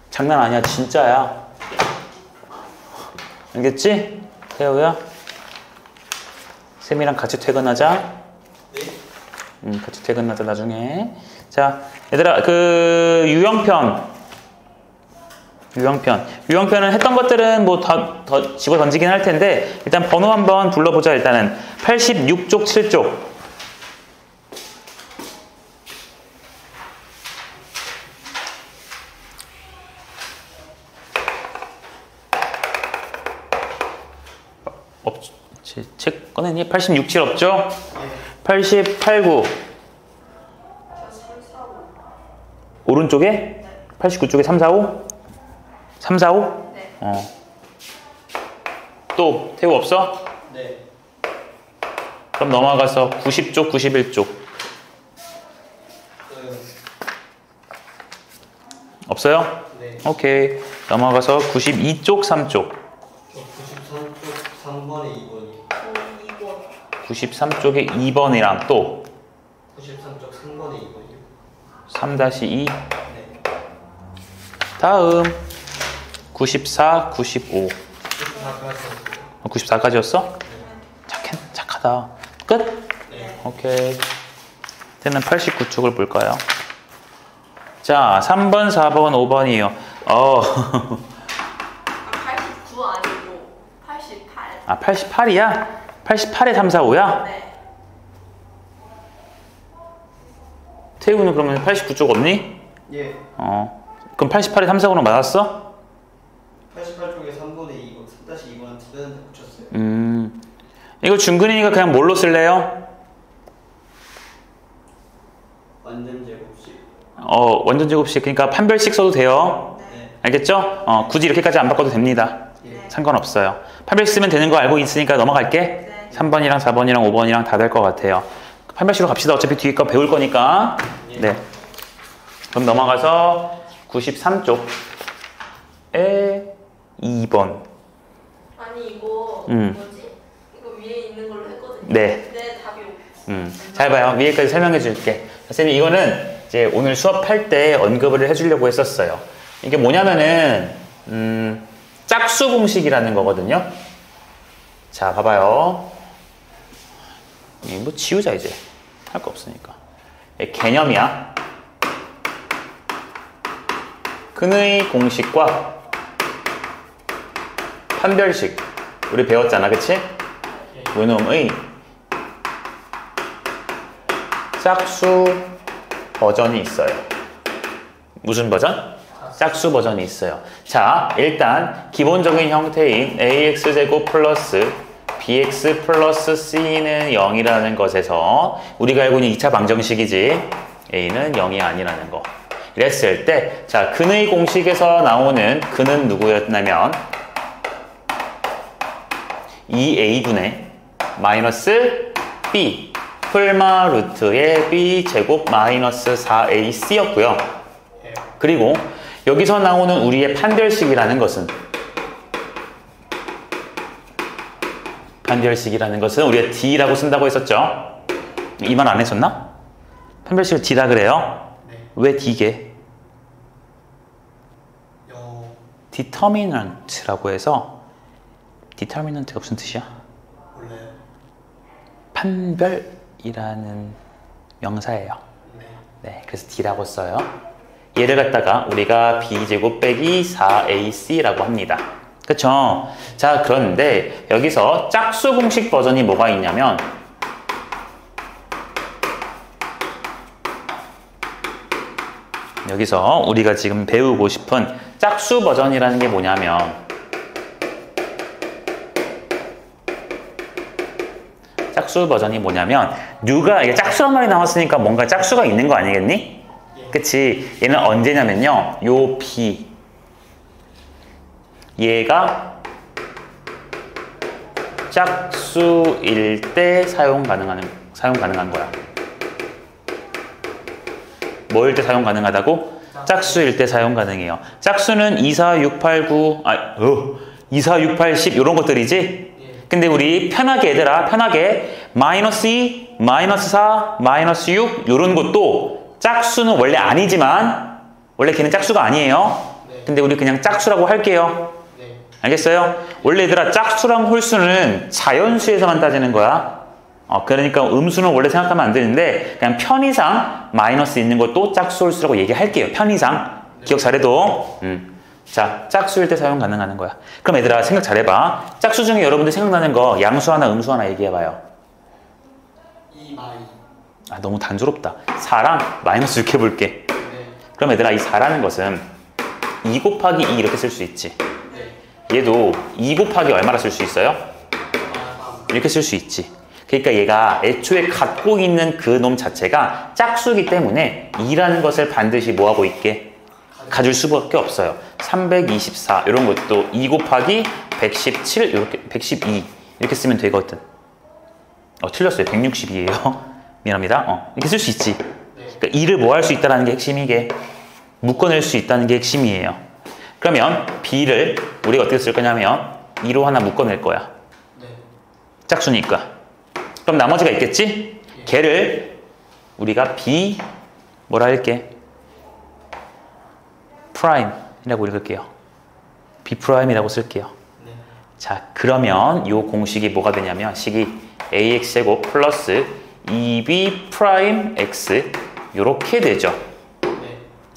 장난 아니야. 진짜야. 알겠지? 태우야? 쌤이랑 같이 퇴근하자. 네. 같이 퇴근하자 나중에. 자, 얘들아, 그 유형편은 했던 것들은 뭐 더 집어 던지긴 할 텐데 일단 번호 한번 불러보자. 일단은 86쪽 7쪽. 책 꺼내니? 86, 7 없죠? 88, 9. 오른쪽에? 네. 89쪽에 3, 4, 5? 3, 4, 5? 네. 또 태우 없어? 네. 그럼 넘어가서 90쪽, 91쪽. 없어요? 네. 오케이. 넘어가서 92쪽, 3쪽. 저 93쪽 3번에 2번이요. 2번. 93쪽에 2번이랑 또 93쪽 3번에 2번이요. 3-2. 네. 다음 94, 95. 94까지 94까지였어? 착하다. 끝? 네. 오케이. 이제는 89쪽을 볼까요? 자, 3번, 4번, 5번이에요. 아, 89 아니고 88. 아, 88이야? 88에 3, 4, 5야? 네. 태우는 그러면 89쪽 없니? 예. 그럼 88에 3, 4, 5는 맞았어? 88쪽에 3번에 2번, 3-2번 두 대한테 붙였어요. 이거 중근이니까 그냥 뭘로 쓸래요? 완전 제곱식. 원전 제곱식, 그러니까 판별식 써도 돼요. 네. 알겠죠? 굳이 이렇게까지 안 바꿔도 됩니다. 예. 상관없어요. 판별식 쓰면 되는 거 알고 있으니까 넘어갈게. 네. 3번이랑 4번이랑 5번이랑 다 될 것 같아요. 판별식으로 갑시다. 어차피 뒤에 거 배울 거니까. 예. 네. 그럼 넘어가서 93쪽에 2번. 아니 이거 음. 뭐지? 이거 위에 있는 걸로 했거든요. 네. 근데 답이 없어. 잘 봐요. 위에까지 설명해 줄게. 선생님, 이거는 이제 오늘 수업할 때 언급을 해주려고 했었어요. 이게 뭐냐면은, 짝수 공식이라는 거거든요. 자, 봐봐요. 뭐 지우자, 이제. 할 거 없으니까. 개념이야. 근의 공식과 판별식. 우리 배웠잖아, 그치? 요놈의 짝수 버전이 있어요. 무슨 버전? 짝수 버전이 있어요. 자, 일단 기본적인 형태인 ax제곱 플러스 bx 플러스 c는 0이라는 것에서 우리가 알고 있는 2차 방정식이지 a는 0이 아니라는 거. 이랬을 때, 자, 근의 공식에서 나오는 근은 누구였냐면 2a분의 마이너스 b 풀마 루트의 b 제곱 마이너스 4ac였고요. 예. 그리고 여기서 나오는 우리의 판별식이라는 것은 우리가 d라고 쓴다고 했었죠. 이 말 안 했었나? 판별식을 d라 그래요. 네. 왜 d게? 영. determinant라고 해서 determinant가 무슨 뜻이야? 몰라요. 판별이라는 명사예요. 네. 네, 그래서 d라고 써요. 얘를 갖다가 우리가 b제곱 빼기 4ac라고 합니다. 그쵸? 자, 그런데 여기서 짝수 공식 버전이 뭐가 있냐면 여기서 우리가 지금 배우고 싶은 짝수 버전이라는 게 뭐냐면 짝수 버전이 뭐냐면 누가 이게 짝수란 말이 나왔으니까 뭔가 짝수가 있는 거 아니겠니? 그치? 얘는 언제냐면요. 요 b 얘가 짝수일 때 사용 가능한 거야. 뭐일 때 사용 가능하다고? 짝수일 때 사용 가능해요. 짝수는 2, 4, 6, 8, 9, 2, 4, 6, 8, 10 이런 것들이지? 근데 우리 편하게 얘들아, 편하게 마이너스 2, 마이너스 4, 마이너스 6 이런 것도 짝수는 원래 아니지만 원래 걔는 짝수가 아니에요. 근데 우리 그냥 짝수라고 할게요. 네. 알겠어요? 원래 얘들아 짝수랑 홀수는 자연수에서만 따지는 거야. 그러니까 음수는 원래 생각하면 안 되는데 그냥 편의상 마이너스 있는 것도 짝수 홀수라고 얘기할게요. 편의상. 기억 잘해도. 자, 짝수일 때 사용 가능한 거야. 그럼 얘들아 생각 잘해봐. 짝수 중에 여러분들 생각나는 거 양수 하나 음수 하나 얘기해봐요. 2 마이. 너무 단조롭다. 4랑 마이너스 6 해볼게. 네. 그럼 얘들아 이 4라는 것은 2 곱하기 2 이렇게 쓸 수 있지. 네. 얘도 2 곱하기 얼마나 쓸 수 있어요? 아, 3. 이렇게 쓸 수 있지. 그러니까 얘가 애초에 갖고 있는 그 놈 자체가 짝수기 때문에 2라는 것을 반드시 뭐하고 있게? 가질 수밖에 없어요. 324 이런 것도 2 곱하기 117 이렇게 112 이렇게 쓰면 되거든. 틀렸어요. 162예요. 미안합니다. 이렇게 쓸 수 있지. 그러니까 2를 뭐 할 수 있다는 게 핵심이 이게 묶어낼 수 있다는 게 핵심이에요. 그러면 B를 우리가 어떻게 쓸 거냐면 2로 하나 묶어낼 거야. 짝수니까. 그럼 나머지가 있겠지? 걔를 우리가 B 뭐라 할게? 프라임이라고 읽을게요. B 프라임이라고 쓸게요. 자, 그러면 이 공식이 뭐가 되냐면 식이 AX제곱 플러스 2B 프라임 X 이렇게 되죠.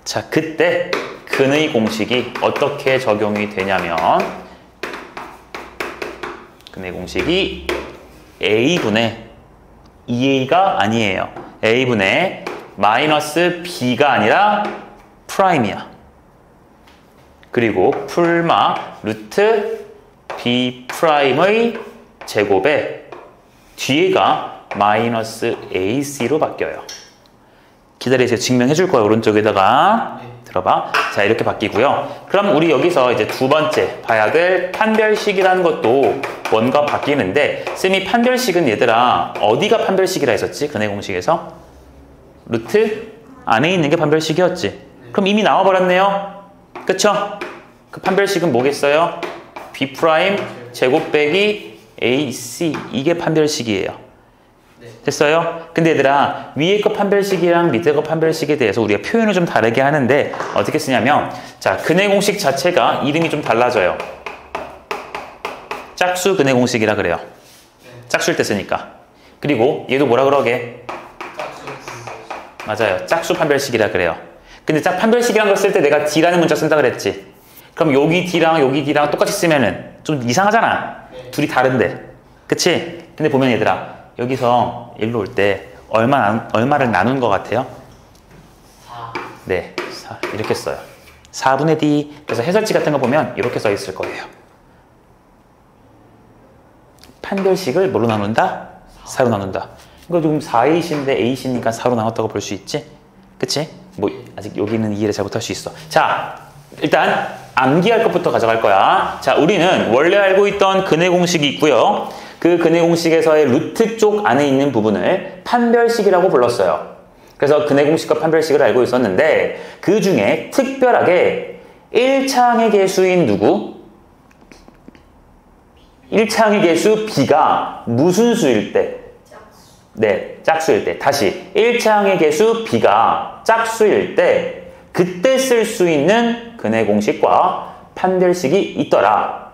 자, 그때 근의 공식이 어떻게 적용이 되냐면 근의 공식이 A분의 2A가 아니에요. A분의 마이너스 B가 아니라 프라임이야. 그리고 풀마 루트 B 프라임의 제곱에 뒤에가 마이너스 AC로 바뀌어요. 기다리세요. 증명해 줄 거예요. 오른쪽에다가. 들어봐. 자, 이렇게 바뀌고요. 그럼 우리 여기서 이제 두 번째 봐야 될 판별식이라는 것도 뭔가 바뀌는데 쌤이 판별식은 얘들아 어디가 판별식이라 했었지? 근의 공식에서? 루트 안에 있는 게 판별식이었지. 그럼 이미 나와버렸네요. 그쵸? 그 판별식은 뭐겠어요? B 프라임 제곱 빼기 AC 이게 판별식이에요. 됐어요? 근데 얘들아 위에 거 판별식이랑 밑에 거 판별식에 대해서 우리가 표현을 좀 다르게 하는데 어떻게 쓰냐면 자, 근의 공식 자체가 이름이 좀 달라져요. 짝수 근의 공식이라 그래요. 짝수일 때 쓰니까. 그리고 얘도 뭐라 그러게? 맞아요. 짝수 판별식이라 그래요. 근데 짝 판별식이라는 걸 쓸 때 내가 D라는 문자 쓴다 그랬지. 그럼 여기 D랑 똑같이 쓰면은 좀 이상하잖아. 둘이 다른데. 그치? 근데 보면 얘들아 여기서 일로 올 때 얼마를 나눈 것 같아요? 4. 네, 4 이렇게 써요. 4분의 D. 그래서 해설지 같은 거 보면 이렇게 써 있을 거예요. 판별식을 뭐로 나눈다? 4로 나눈다. 이거 지금 4A인데 A니까 4로 나눴다고 볼 수 있지? 그치? 뭐 아직 여기는 이해를 잘 못할 수 있어. 자, 일단 암기할 것부터 가져갈 거야. 자, 우리는 원래 알고 있던 근의 공식이 있고요. 그 근의 공식에서의 루트 쪽 안에 있는 부분을 판별식이라고 불렀어요. 그래서 근의 공식과 판별식을 알고 있었는데 그 중에 특별하게 1차항의 개수인 누구? 1차항의 개수 B가 무슨 수일 때? 네, 짝수일 때. 다시 1차항의 개수 B가 짝수일 때 그때 쓸 수 있는 근의 공식과 판별식이 있더라.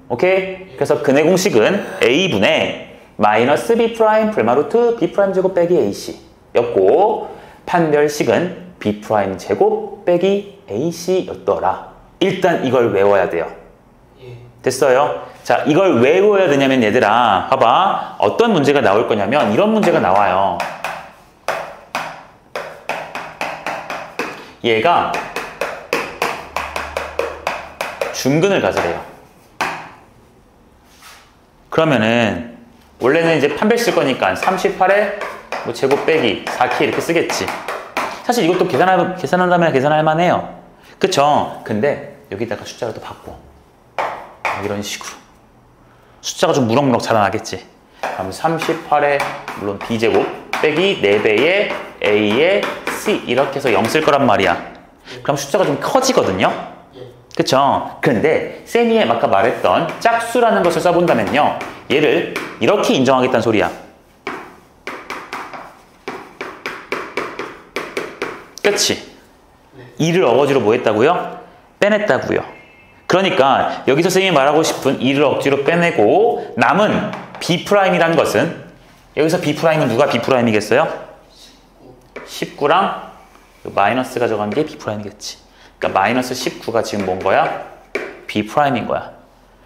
오케이? 그래서 근의 공식은 A분의 마이너스 B 프라임 풀마루트 B 프라임 제곱 빼기 AC 였고 판별식은 B 프라임 제곱 빼기 AC 였더라. 일단 이걸 외워야 돼요. 됐어요? 자, 이걸 왜 외워야 되냐면 얘들아 봐봐. 어떤 문제가 나올 거냐면 이런 문제가 나와요. 얘가 중근을 가지래요. 그러면은 원래는 이제 판별식 쓸 거니까 38에 뭐 제곱 빼기 4K 이렇게 쓰겠지. 사실 이것도 계산한다면 계산할 만해요. 그쵸? 근데 여기다가 숫자를 또 바꿔. 이런 식으로. 숫자가 좀 무럭무럭 자라나겠지. 그럼 38에 물론 B제곱 빼기 4배의 A의 C 이렇게 해서 0 쓸 거란 말이야. 그럼 숫자가 좀 커지거든요. 그쵸? 그런데 쌤이 아까 말했던 짝수라는 것을 써본다면요. 얘를 이렇게 인정하겠다는 소리야. 그치? 2를 어거지로 뭐 했다고요? 빼냈다고요. 그러니까 여기서 쌤이 말하고 싶은 2를 억지로 빼내고 남은 B'이라는 것은 여기서 B'은 누가 B'이겠어요? 19랑 마이너스가 적은 게 B'이겠지. 그러니까 마이너스 19가 지금 뭔 거야? B'인 거야.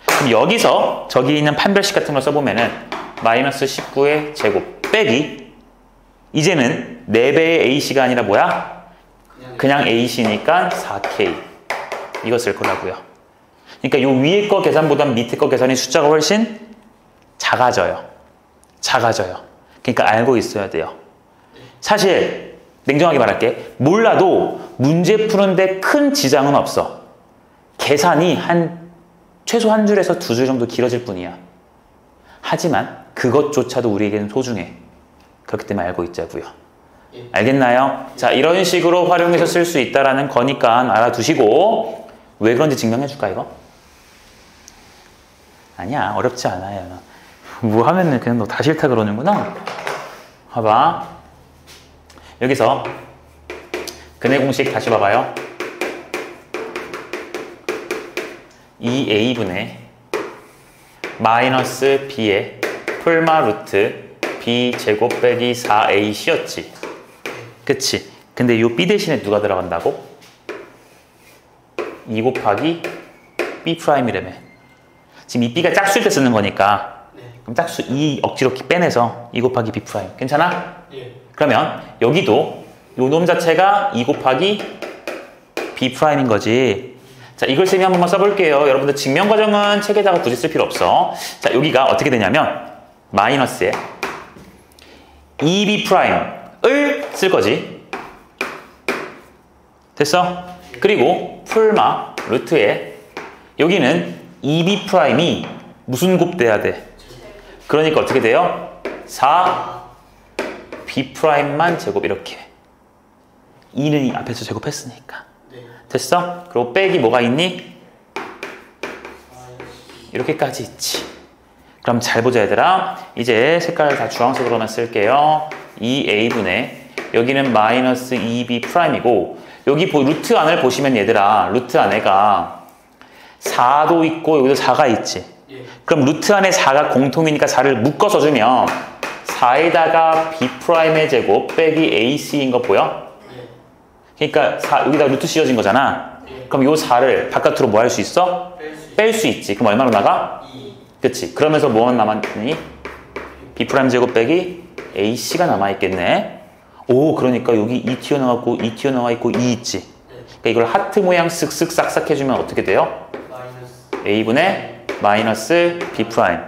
그럼 여기서 저기 있는 판별식 같은 걸 써보면은 마이너스 19의 제곱 빼기 이제는 4배의 AC가 아니라 뭐야? 그냥 AC니까 4K 이거 쓸 거라고요. 그러니까 요 위에 거 계산보다 밑에 거 계산이 숫자가 훨씬 작아져요. 작아져요. 그러니까 알고 있어야 돼요. 사실 냉정하게 말할게. 몰라도 문제 푸는데 큰 지장은 없어. 계산이 최소 한 줄에서 두 줄 정도 길어질 뿐이야. 하지만 그것조차도 우리에게는 소중해. 그렇기 때문에 알고 있자고요. 알겠나요? 자, 이런 식으로 활용해서 쓸 수 있다는 거니까 알아두시고, 왜 그런지 증명해 줄까 이거? 아니야, 어렵지 않아요. 뭐 하면은 그냥 너 다 싫다 그러는구나. 봐봐. 여기서 근해 공식 다시 봐봐요. 2a분의 마이너스 b의 풀마 루트 b 제곱 빼기 4ac였지. 그치? 근데 이 b 대신에 누가 들어간다고? 2 곱하기 b 프라임이라며. 지금 이 b가 짝수일 때 쓰는 거니까. 그럼 짝수 2 억지로 빼내서 2 곱하기 b 프라임. 괜찮아? 그러면 여기도 요 놈 자체가 2 곱하기 b 프라임인 거지. 자, 이걸 쌤이 한 번만 써볼게요. 여러분들 증명 과정은 책에다가 굳이 쓸 필요 없어. 자, 여기가 어떻게 되냐면 마이너스에 2b 프라임을 쓸 거지. 됐어? 그리고 풀마 루트에 여기는 2b 프라임이 무슨 곱돼야 돼? 그러니까 어떻게 돼요? 4b 프라임만 제곱 이렇게. 2는 앞에서 제곱했으니까. 됐어? 그리고 빼기 뭐가 있니? 이렇게까지 있지. 그럼 잘 보자 얘들아. 이제 색깔 다 주황색으로만 쓸게요. 2a분의 여기는 마이너스 2b 프라임이고 여기 루트 안을 보시면 얘들아 루트 안에가 4도 있고 여기도 4가 있지. 그럼 루트 안에 4가 공통이니까 4를 묶어서 주면 4에다가 b 프라임의 제곱 빼기 ac인 거 보여? 그러니까 여기다 루트 씌워진 거잖아. 그럼 요 4를 바깥으로 뭐 할 수 있어? 뺄 수 있지. 그럼 얼마로 나가? 2. 그치. 그러면서 뭐만 남았니? b 프라임 제곱 빼기 ac가 남아있겠네. 오, 그러니까 여기 2 튀어나왔고 2 튀어나와 있고 2 있지. 그러니까 이걸 하트 모양 쓱쓱 싹싹 해주면 어떻게 돼요? a분의 마이너스 b 프라임.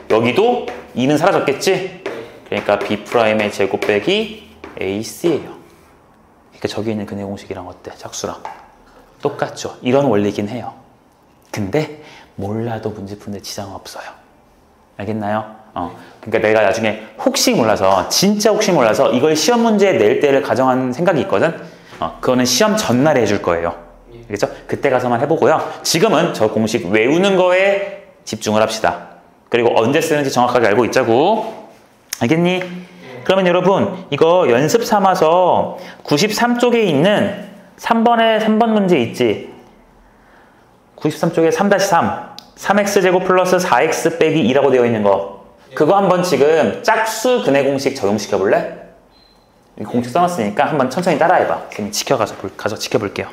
여기도 2는 사라졌겠지? 그러니까 b 프라임의 제곱 빼기 ac예요. 그러니까 저기 있는 근해 공식이랑 어때? 짝수랑 똑같죠. 이런 원리긴 해요. 근데 몰라도 문제 푸는데 지장 없어요. 알겠나요? 그러니까 내가 나중에 혹시 몰라서 진짜 혹시 몰라서 이걸 시험 문제에 낼 때를 가정한 생각이 있거든. 그거는 시험 전날에 해줄 거예요. 알겠죠? 그때 가서만 해보고요. 지금은 저 공식 외우는 거에 집중을 합시다. 그리고 언제 쓰는지 정확하게 알고 있자고. 알겠니? 그러면 여러분 이거 연습 삼아서 93쪽에 있는 3번 문제 있지? 93쪽에 3-3 3x제곱 플러스 4x 빼기 2라고 되어 있는 거 그거 한번 지금 짝수 근해 공식 적용시켜 볼래? 공식 써놨으니까 한번 천천히 따라해봐. 선생님이 가서 지켜볼게요.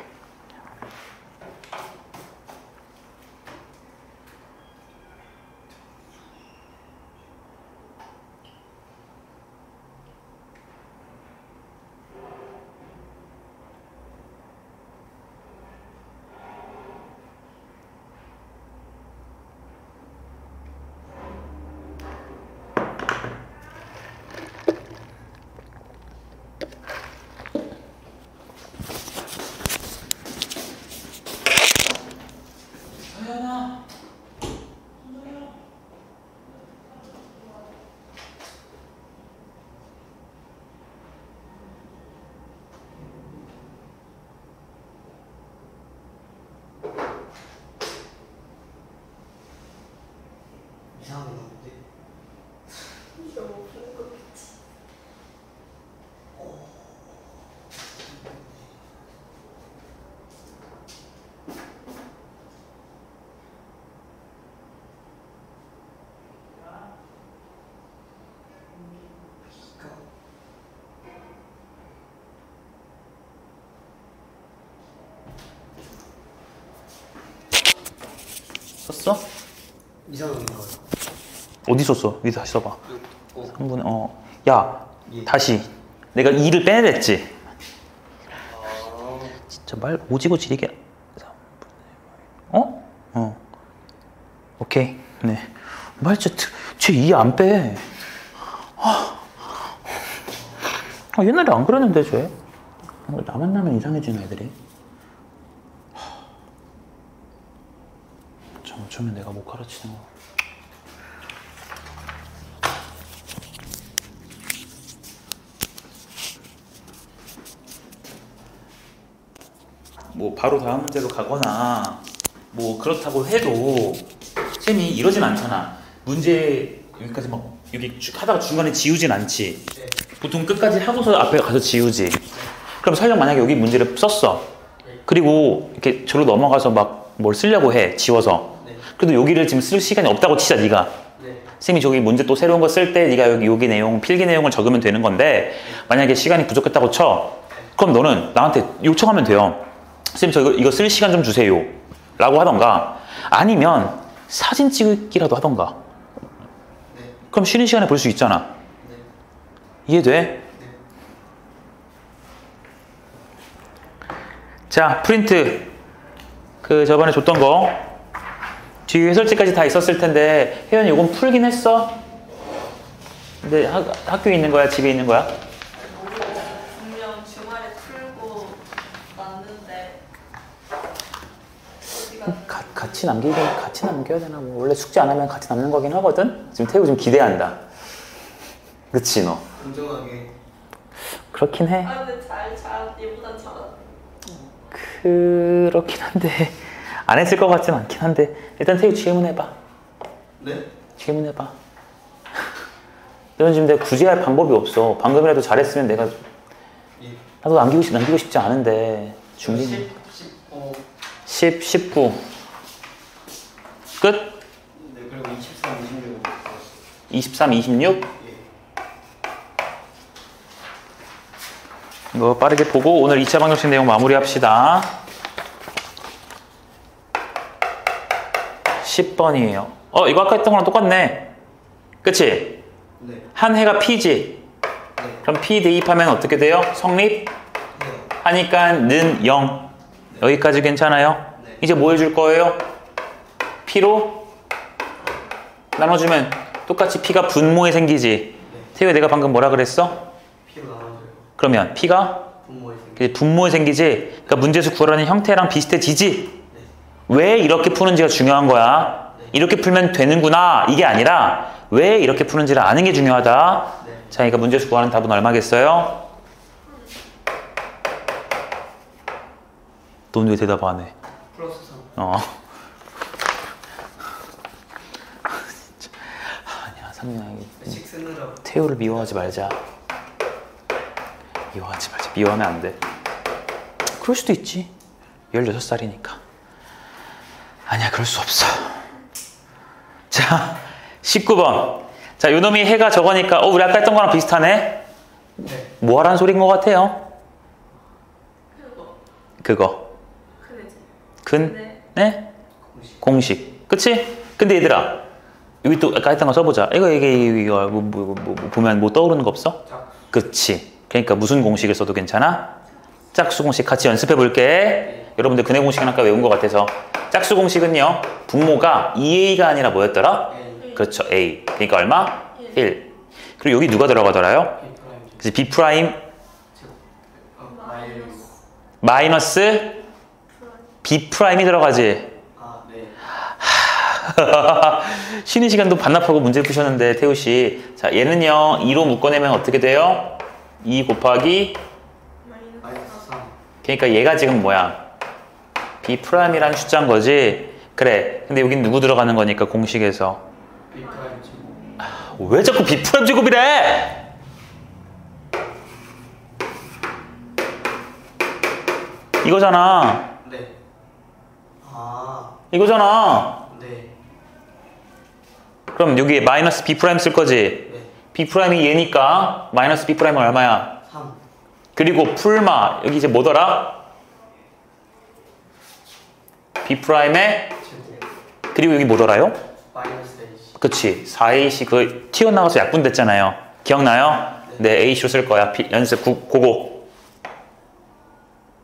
이상한 거 같은데? 이거 못 푸는 거겠지. 썼어? 이상한 거 같아. 어디 썼어? 여기 다시 써봐. 3분의 야 예. 다시 내가 2를 빼내랬지? 진짜 말 오지고 지리게 오케이. 네 말 진짜 쟤 2 안 빼. 옛날에 안 그랬는데 쟤. 나만 나면 이상해지는 애들이. 참 어쩌면 내가 못 가르치는 거. 뭐 바로 다음 문제로 가거나 뭐 그렇다고 해도 쌤이 이러진 않잖아. 문제 여기까지 막 여기 쭉 하다가 중간에 지우진 않지. 네. 보통 끝까지 하고서 앞에 가서 지우지. 그럼 설령 만약에 여기 문제를 썼어. 그리고 이렇게 저로 넘어가서 막 뭘 쓰려고 해. 지워서. 네. 그래도 여기를 지금 쓸 시간이 없다고 치자 네가. 네. 쌤이 저기 문제 또 새로운 거 쓸 때 네가 여기 내용 필기 내용을 적으면 되는 건데 만약에 시간이 부족했다고 쳐. 그럼 너는 나한테 요청하면 돼요. 쌤 저 이거 쓸 시간 좀 주세요 라고 하던가 아니면 사진 찍기라도 하던가. 네. 그럼 쉬는 시간에 볼 수 있잖아. 네. 이해돼? 네. 자 프린트 그 저번에 줬던 거 뒤에 해설지까지 다 있었을 텐데 혜연이 이건 풀긴 했어? 근데 학교에 있는 거야? 집에 있는 거야? 분명 주말에 풀고 왔는데 어디가 같이 남겨야 되나? 뭐 원래 숙제 안 하면 같이 남는 거긴 하거든? 지금 태우 좀 기대한다. 그치 너? 공정하게. 그렇긴 해. 아 근데 얘보단 잘하. 그렇긴 한데 안 했을 것 같진 않긴 한데 일단 태우 질문해봐. 네? 질문해봐. 너는 지금 내가 굳이 할 방법이 없어. 방금이라도 잘했으면 내가 예. 나도 남기고 싶지 않은데 준비는 10, 19 끝? 네, 그리고 23, 26. 23, 26 예. 이거 빠르게 보고 오늘 2차 방정식 내용 마무리합시다. 10번이에요. 이거 아까 했던 거랑 똑같네. 그치? 네. 한 해가 P지? 네. 그럼 P 대입하면 어떻게 돼요? 성립? 네. 하니까 는 0. 여기까지 괜찮아요? 네. 이제 뭐 해줄 거예요? P로 나눠주면 똑같이 P가 분모에 생기지. 네. 태우야 내가 방금 뭐라 그랬어? P로 나눠줘요. 그러면 P가 분모에 생긴. 이제 분모에 생기지. 그러니까 문제에서 구하라는 형태랑 비슷해지지. 네. 왜 이렇게 푸는지가 중요한 거야. 네. 이렇게 풀면 되는구나 이게 아니라 왜 이렇게 푸는지를 아는 게 중요하다. 네. 자, 그러니까 문제에서 구하는 답은 얼마겠어요? 넌 왜 대답 안 해? 플러스 3. 진짜. 아니야, 상민아. 식 쓰느라고. 태우를 미워하지 말자. 미워하면 안 돼. 그럴 수도 있지. 16살이니까. 아니야, 그럴 수 없어. 자, 19번. 자, 요 놈이 해가 저거니까, 우리 아까 했던 거랑 비슷하네? 네. 뭐 하라는 소리인 것 같아요? 그거. 네? 공식. 그치? 근데 얘들아, 여기 또 아까 했던 거 써보자. 이거 보면 뭐 떠오르는 거 없어? 짝. 그치. 그러니까 무슨 공식을 써도 괜찮아? 짝수 공식 같이 연습해 볼게. 여러분들 근해 공식은 아까 외운 것 같아서. 짝수 공식은요, 분모가 2a가 아니라 뭐였더라? N. 그렇죠, a. 그러니까 얼마? 1. 그리고 여기 누가 들어가더라요? B 그래서 프라임. b' 마이너스. 마이너스 b'이 들어가지. 아, 네. 쉬는 시간도 반납하고 문제 푸셨는데 태우 씨, 자 얘는요 2로 묶어내면 어떻게 돼요? 2 곱하기 마이너스 3. 그러니까 얘가 지금 뭐야? b'이라는 숫자인 거지. 그래. 근데 여긴 누구 들어가는 거니까 공식에서 B 프라임 제곱. 왜 자꾸 b' 제곱이래? 이거잖아. 네. 아, 이거잖아. 네. 그럼 여기 마이너스 b' 쓸 거지. 네. b'이 얘니까 마이너스 b'은 얼마야? 3. 그리고 풀마 여기 이제 뭐더라? b'의 제곱. 그리고 여기 뭐더라요? 마이너스 AC. 그치 4ac 그 튀어나와서 약분됐잖아요. 기억나요? 네, ac로 쓸 거야. 연습 고고.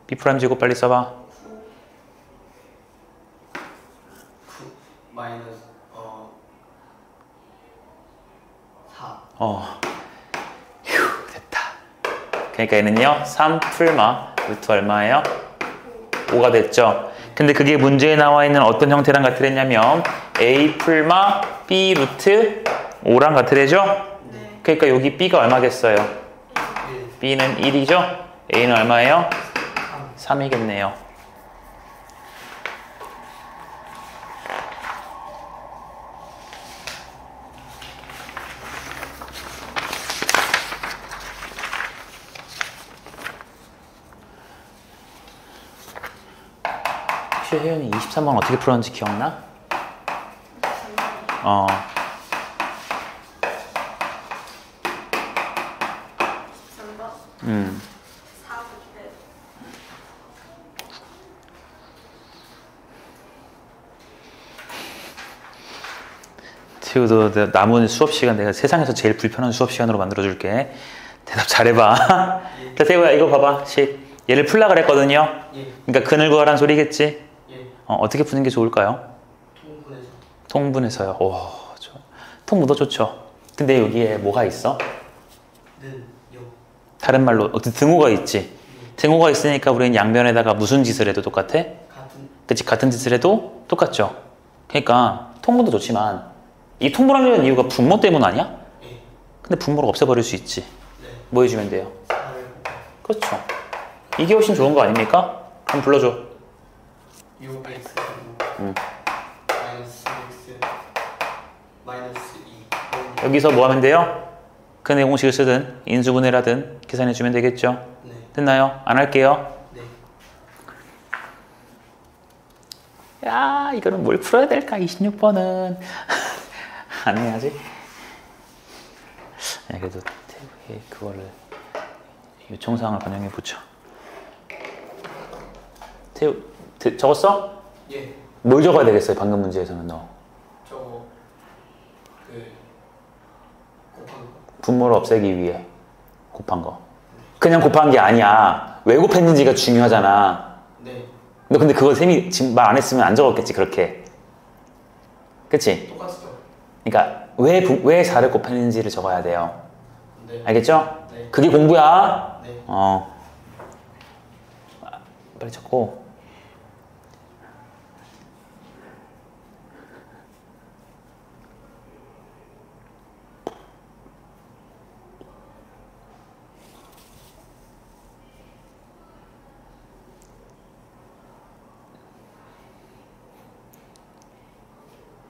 b' 제곱 빨리 써봐. 9. 마이너스 4. 휴 됐다. 그러니까 얘는요 3 풀마 루트 얼마예요? 5가 됐죠. 근데 그게 문제에 나와 있는 어떤 형태랑 같으랬냐면 a 풀마 b 루트 5랑 같으래죠? 네. 그러니까 여기 b가 얼마겠어요? b는 1이죠? a는 얼마예요? 3이겠네요. 혹시 혜연이 23번 어떻게 풀었는지 기억나? 어. 13번? 4분의 태우도 남은 수업 시간 내가 세상에서 제일 불편한 수업 시간으로 만들어줄게. 대답 잘해봐. 자, 태우야 이거 봐봐. 얘를 풀라 그랬거든요. 예. 그러니까 근을 구하란 소리겠지? 예. 어떻게 푸는 게 좋을까요? 통분해서. 통분해서요. 오, 통 묻어 좋죠. 근데 여기에 뭐가 있어? 는, 요. 다른 말로 등호가 있지. 등호가 있으니까 우리는 양변에다가 무슨 짓을 해도 똑같아? 같은. 그치? 같은 짓을 해도 똑같죠. 그러니까 통분도 좋지만 이 통분하려는 이유가 분모 때문 아니야? 예. 근데 분모를 없애버릴 수 있지. 네. 뭐 해주면 돼요? 4를 그렇죠. 이게 훨씬 좋은 거 아닙니까? 한번 불러줘. 6x 음. 마이너스 3x 마이너스 2. 여기서 뭐 하면 돼요? 근의 공식을 쓰든 인수분해라든 계산해주면 되겠죠. 네. 됐나요? 안 할게요. 네. 야, 이거는 뭘 풀어야 될까? 26번은 안 해야지. 야, 그래도 태우에 그거를 요청사항을 반영해 보죠. 태우 적었어? 예. 뭘 적어야 되겠어요? 방금 문제에서는 너 저거 곱한 거. 분모를 없애기 위해 곱한 거. 그냥 곱한 게 아니야. 왜 곱했는지가 중요하잖아. 네. 너 근데 그거 쌤이 지금 말 안 했으면 안 적었겠지 그렇게. 그치? 똑같죠. 그러니까 왜 4를 곱했는지를 적어야 돼요. 네. 알겠죠? 네. 그게 공부야. 네. 빨리 적고.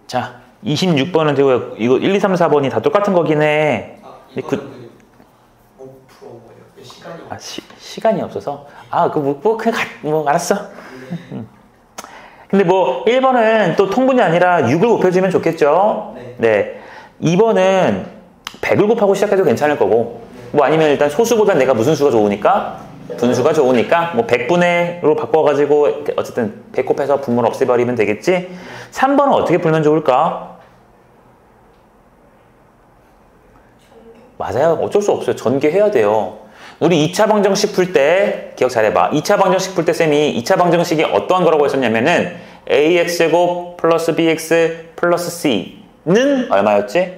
자, 26번은 되고요. 이거 1, 2, 3, 4번이 다 똑같은 거긴 해. 아, 근데 이거는 못 풀어봐요. 시간이 아, 시간이 없어서? 아, 그냥 알았어. 근데 뭐, 1번은 또 통분이 아니라 6을 곱해주면 좋겠죠? 네. 네. 2번은 100을 곱하고 시작해도 괜찮을 거고, 뭐 아니면 일단 소수보다 내가 무슨 수가 좋으니까? 분수가 좋으니까, 뭐 100분의로 바꿔가지고, 어쨌든 100 곱해서 분모를 없애버리면 되겠지? 3번은 어떻게 풀면 좋을까? 맞아요. 어쩔 수 없어요. 전개해야 돼요. 우리 2차 방정식 풀 때 기억 잘해봐. 2차 방정식 풀 때 쌤이 2차 방정식이 어떠한 거라고 했었냐면은 ax제곱 플러스 bx 플러스 c는 얼마였지?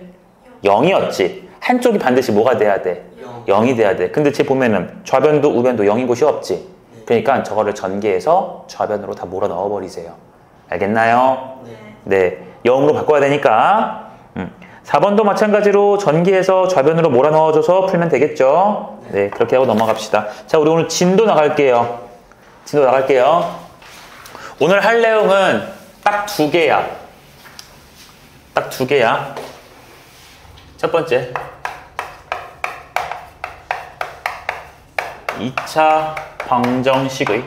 0이었지. 한쪽이 반드시 뭐가 돼야 돼? 0이 돼야 돼. 근데 쟤 보면은 좌변도 우변도 0인 곳이 없지. 그러니까 저거를 전개해서 좌변으로 다 몰아 넣어버리세요. 알겠나요? 네. 0으로 바꿔야 되니까 4번도 마찬가지로 전개해서 좌변으로 몰아넣어줘서 풀면 되겠죠? 네, 그렇게 하고 넘어갑시다. 자, 우리 오늘 진도 나갈게요. 오늘 할 내용은 딱 두 개야. 첫 번째, 2차 방정식의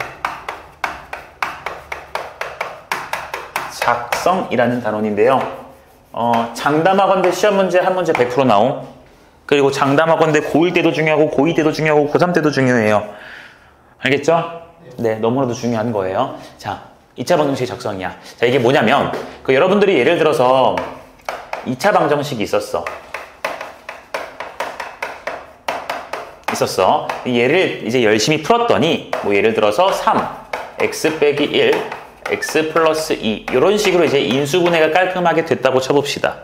작성이라는 단원인데요. 장담하건대 시험 문제 한 문제 100% 나옴. 그리고 장담하건대 고1 때도 중요하고 고2 때도 중요하고 고3 때도 중요해요. 알겠죠? 네, 너무나도 중요한 거예요. 자, 2차 방정식 작성이야. 자, 이게 뭐냐면 여러분들이 예를 들어서 2차 방정식이 있었어. 얘를 이제 열심히 풀었더니 뭐 예를 들어서 3, x 빼기 1, x 플러스 2 이런 식으로 이제 인수분해가 깔끔하게 됐다고 쳐봅시다.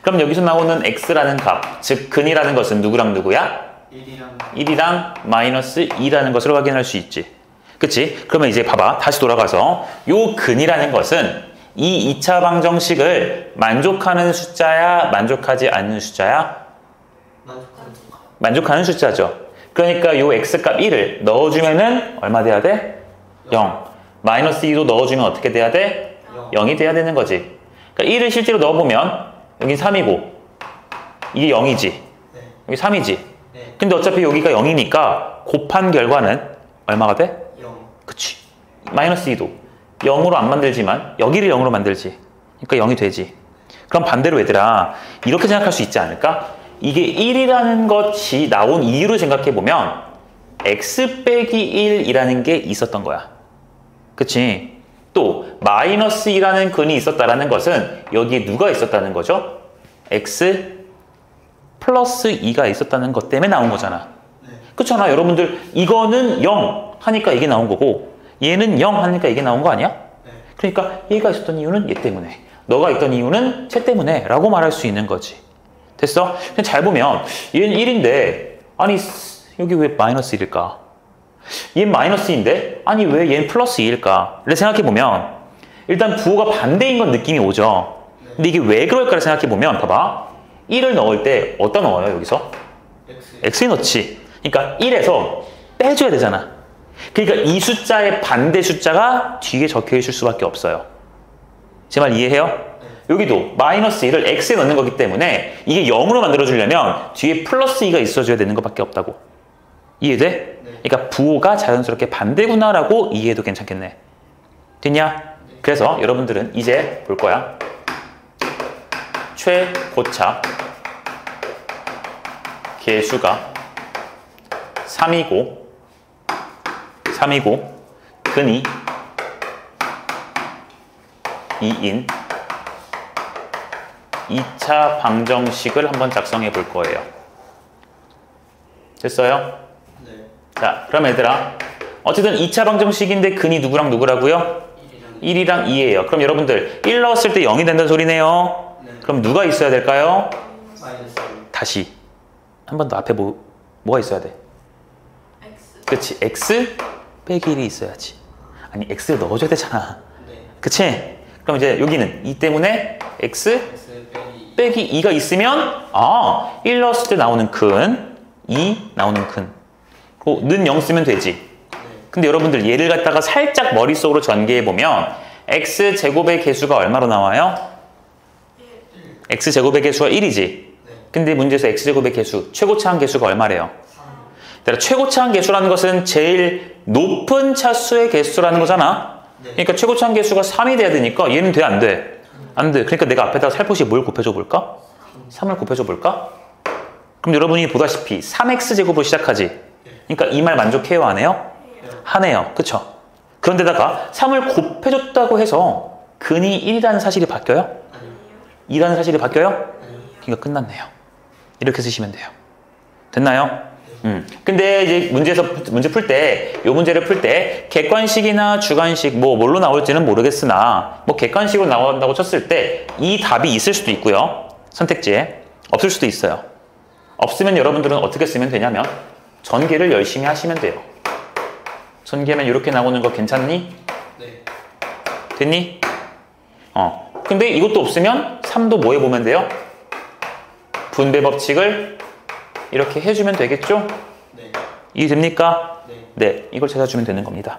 그럼 여기서 나오는 x라는 값, 즉 근이라는 것은 누구랑 누구야? 1이랑 1이랑 마이너스 2라는 것을 확인할 수 있지. 그치? 그러면 이제 봐봐. 다시 돌아가서 요 근이라는 것은 이 2차 방정식을 만족하는 숫자야? 만족하지 않는 숫자야? 만족하는 숫자죠. 그러니까 요 x값 1을 넣어주면은 얼마 돼야 돼? 0. 마이너스 2도 넣어주면 어떻게 돼야 돼? 0이 돼야 되는 거지. 그러니까 1을 실제로 넣어보면 여기 3이고 이게 0이지. 네. 여기 3이지. 네. 근데 어차피 여기가 0이니까 곱한 결과는 얼마가 돼? 0. 그치. 마이너스 2도 0으로 안 만들지만 여기를 0으로 만들지. 그러니까 0이 되지. 그럼 반대로 얘들아 이렇게 생각할 수 있지 않을까? 이게 1이라는 것이 나온 이유를 생각해보면 x 빼기 1이라는 게 있었던 거야. 그치? 또 마이너스 2라는 근이 있었다는 것은 여기에 누가 있었다는 거죠? x 플러스 2가 있었다는 것 때문에 나온 거잖아. 네. 그렇잖아. 여러분들 이거는 0 하니까 이게 나온 거고 얘는 0 하니까 이게 나온 거 아니야? 네. 그러니까 얘가 있었던 이유는 얘 때문에 너가 있던 이유는 쟤 때문에 라고 말할 수 있는 거지. 됐어? 근데 잘 보면 얘는 1인데 아니 여기 왜 마이너스 1일까? 얘는 마이너스 2인데 아니 왜 얘는 플러스 2일까? 를 생각해보면 일단 부호가 반대인 건 느낌이 오죠. 근데 이게 왜 그럴까를 생각해보면 봐봐. 1을 넣을 때 어디다 넣어요 여기서? x에 넣지. 그러니까 1에서 빼줘야 되잖아. 그러니까 이 숫자의 반대 숫자가 뒤에 적혀 있을 수밖에 없어요. 제 말 이해해요? 여기도 마이너스 1을 x에 넣는 거기 때문에 이게 0으로 만들어주려면 뒤에 플러스 2가 있어줘야 되는 것밖에 없다고. 이해돼? 네. 그러니까 부호가 자연스럽게 반대구나라고 이해해도 괜찮겠네. 됐냐? 그래서 여러분들은 이제 볼 거야. 최고차 계수가 3이고 근이 2인 2차 방정식을 한번 작성해 볼 거예요. 됐어요? 네. 자, 그럼 얘들아 어쨌든 2차 방정식인데 근이 누구랑 누구라고요? 1이랑 2예요. 그럼 여러분들 1 넣었을 때 0이 된다는 소리네요. 네. 그럼 누가 있어야 될까요? 마이너스 다시 한 번 더 앞에 뭐가 있어야 돼? X. 그치, x 빼기 1이 있어야지. 아니 x를 넣어줘야 되잖아. 네. 그치? 그럼 이제 여기는 2 때문에 x x 빼기 빼기 2가 있으면 1 넣었을 때 나오는 근 2 나오는 근 그리고 는 0 쓰면 되지. 네. 근데 여러분들 얘를 갖다가 살짝 머릿속으로 전개해보면 x제곱의 개수가 얼마로 나와요? x제곱의 개수가 1이지. 네. 근데 문제에서 x제곱의 개수, 최고차한 개수가 얼마래요? 3. 그러니까 최고차한 개수라는 것은 제일 높은 차수의 개수라는 거잖아. 네. 그러니까 최고차한 개수가 3이 돼야 되니까 얘는 돼, 안 돼? 안 돼. 그러니까 내가 앞에다가 살포시 뭘 곱해줘 볼까? 3을 곱해줘 볼까? 그럼 여러분이 보다시피 3x제곱으로 시작하지. 그러니까 이 말 만족해요, 안 해요? 하네요. 그쵸? 그런데다가 3을 곱해줬다고 해서 근이 1이라는 사실이 바뀌어요? 2라는 사실이 바뀌어요? 그러니까 끝났네요. 이렇게 쓰시면 돼요. 됐나요? 근데 이제 문제 풀 때, 요 문제를 풀 때 객관식이나 주관식 뭘로 나올지는 모르겠으나 객관식으로 나온다고 쳤을 때 이 답이 있을 수도 있고요. 선택지에 없을 수도 있어요. 없으면 여러분들은 어떻게 쓰면 되냐면 전개를 열심히 하시면 돼요. 전개하면 이렇게 나오는 거 괜찮니? 네. 됐니? 근데 이것도 없으면 3도 뭐 해보면 돼요? 분배 법칙을 이렇게 해주면 되겠죠? 네. 이해됩니까? 네. 네, 이걸 찾아주면 되는 겁니다.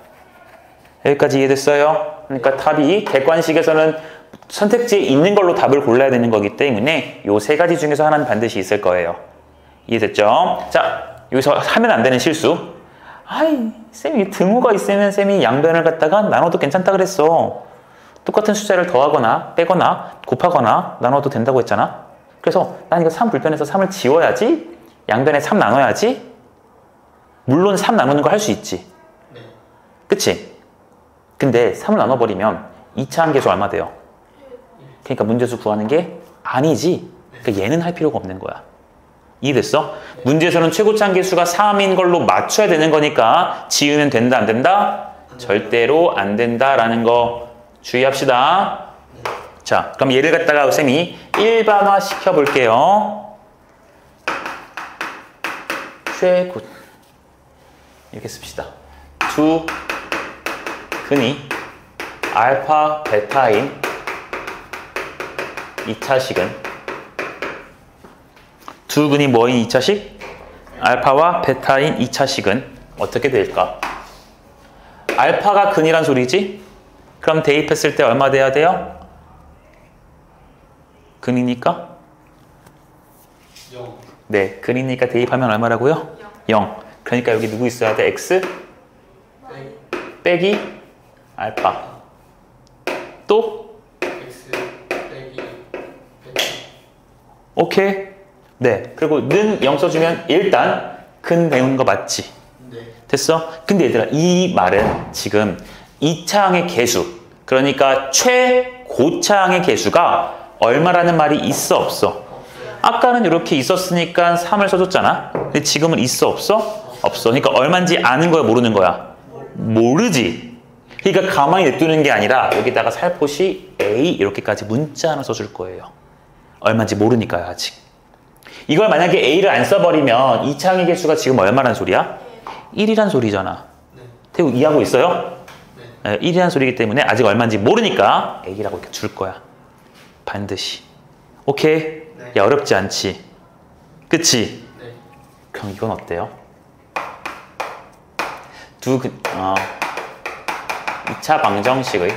여기까지 이해됐어요? 그러니까 답이 객관식에서는 선택지에 있는 걸로 답을 골라야 되는 거기 때문에 요 세 가지 중에서 하나는 반드시 있을 거예요. 이해됐죠? 자, 여기서 하면 안 되는 실수. 아이, 쌤이 등호가 있으면 쌤이 양변을 갖다가 나눠도 괜찮다 그랬어. 똑같은 숫자를 더하거나 빼거나 곱하거나 나눠도 된다고 했잖아. 그래서 난 이거 3 불편해서 3을 지워야지. 양변에 3 나눠야지. 물론 3 나누는 거 할 수 있지. 네. 그치? 근데 3을 나눠버리면 2차 함계수 얼마 돼요? 그러니까 문제수 구하는 게 아니지. 그러니까 얘는 할 필요가 없는 거야. 이해됐어? 문제에서는 최고차 함계수가 3인 걸로 맞춰야 되는 거니까 지으면 된다 안 된다? 절대로 안 된다라는 거 주의합시다. 자, 그럼 얘를 갖다가 쌤이 일반화 시켜볼게요. 최고 이렇게 씁시다. 두 근이 알파 베타인 2차식은 두 근이 뭐인 2차식? 알파와 베타인 2차식은 어떻게 될까? 알파가 근이란 소리지? 그럼 대입했을 때 얼마 돼야 돼요? 근이니까? 0. 네, 근이니까 대입하면 얼마라고요? 0. 그러니까 여기 누구 있어야 돼? x 빼기 알파. 또? X 빼기 베타. 오케이. 네. 그리고 는 0 써주면 일단 근 배우는 거 맞지? 네. 됐어? 근데 얘들아, 이 말은 지금 2차항의 개수, 그러니까 최고차항의 개수가 얼마라는 말이 있어 없어? 아까는 이렇게 있었으니까 3을 써줬잖아. 근데 지금은 있어 없어? 없어. 그러니까 얼마인지 아는 거야, 모르는 거야? 모르지. 그러니까 가만히 냅두는 게 아니라 여기다가 살포시 A 이렇게까지 문자 하나 써줄 거예요. 얼마인지 모르니까요, 아직. 이걸 만약에 A를 안 써버리면 2차항의 개수가 지금 얼마란 소리야? 1이란 소리잖아. 네. 태우 이해하고 있어요? 네. 1이란 소리이기 때문에 아직 얼마인지 모르니까 A라고 이렇게 줄 거야. 반드시. 오케이? 네. 야, 어렵지 않지? 그치? 네. 그럼 이건 어때요? 2차 방정식의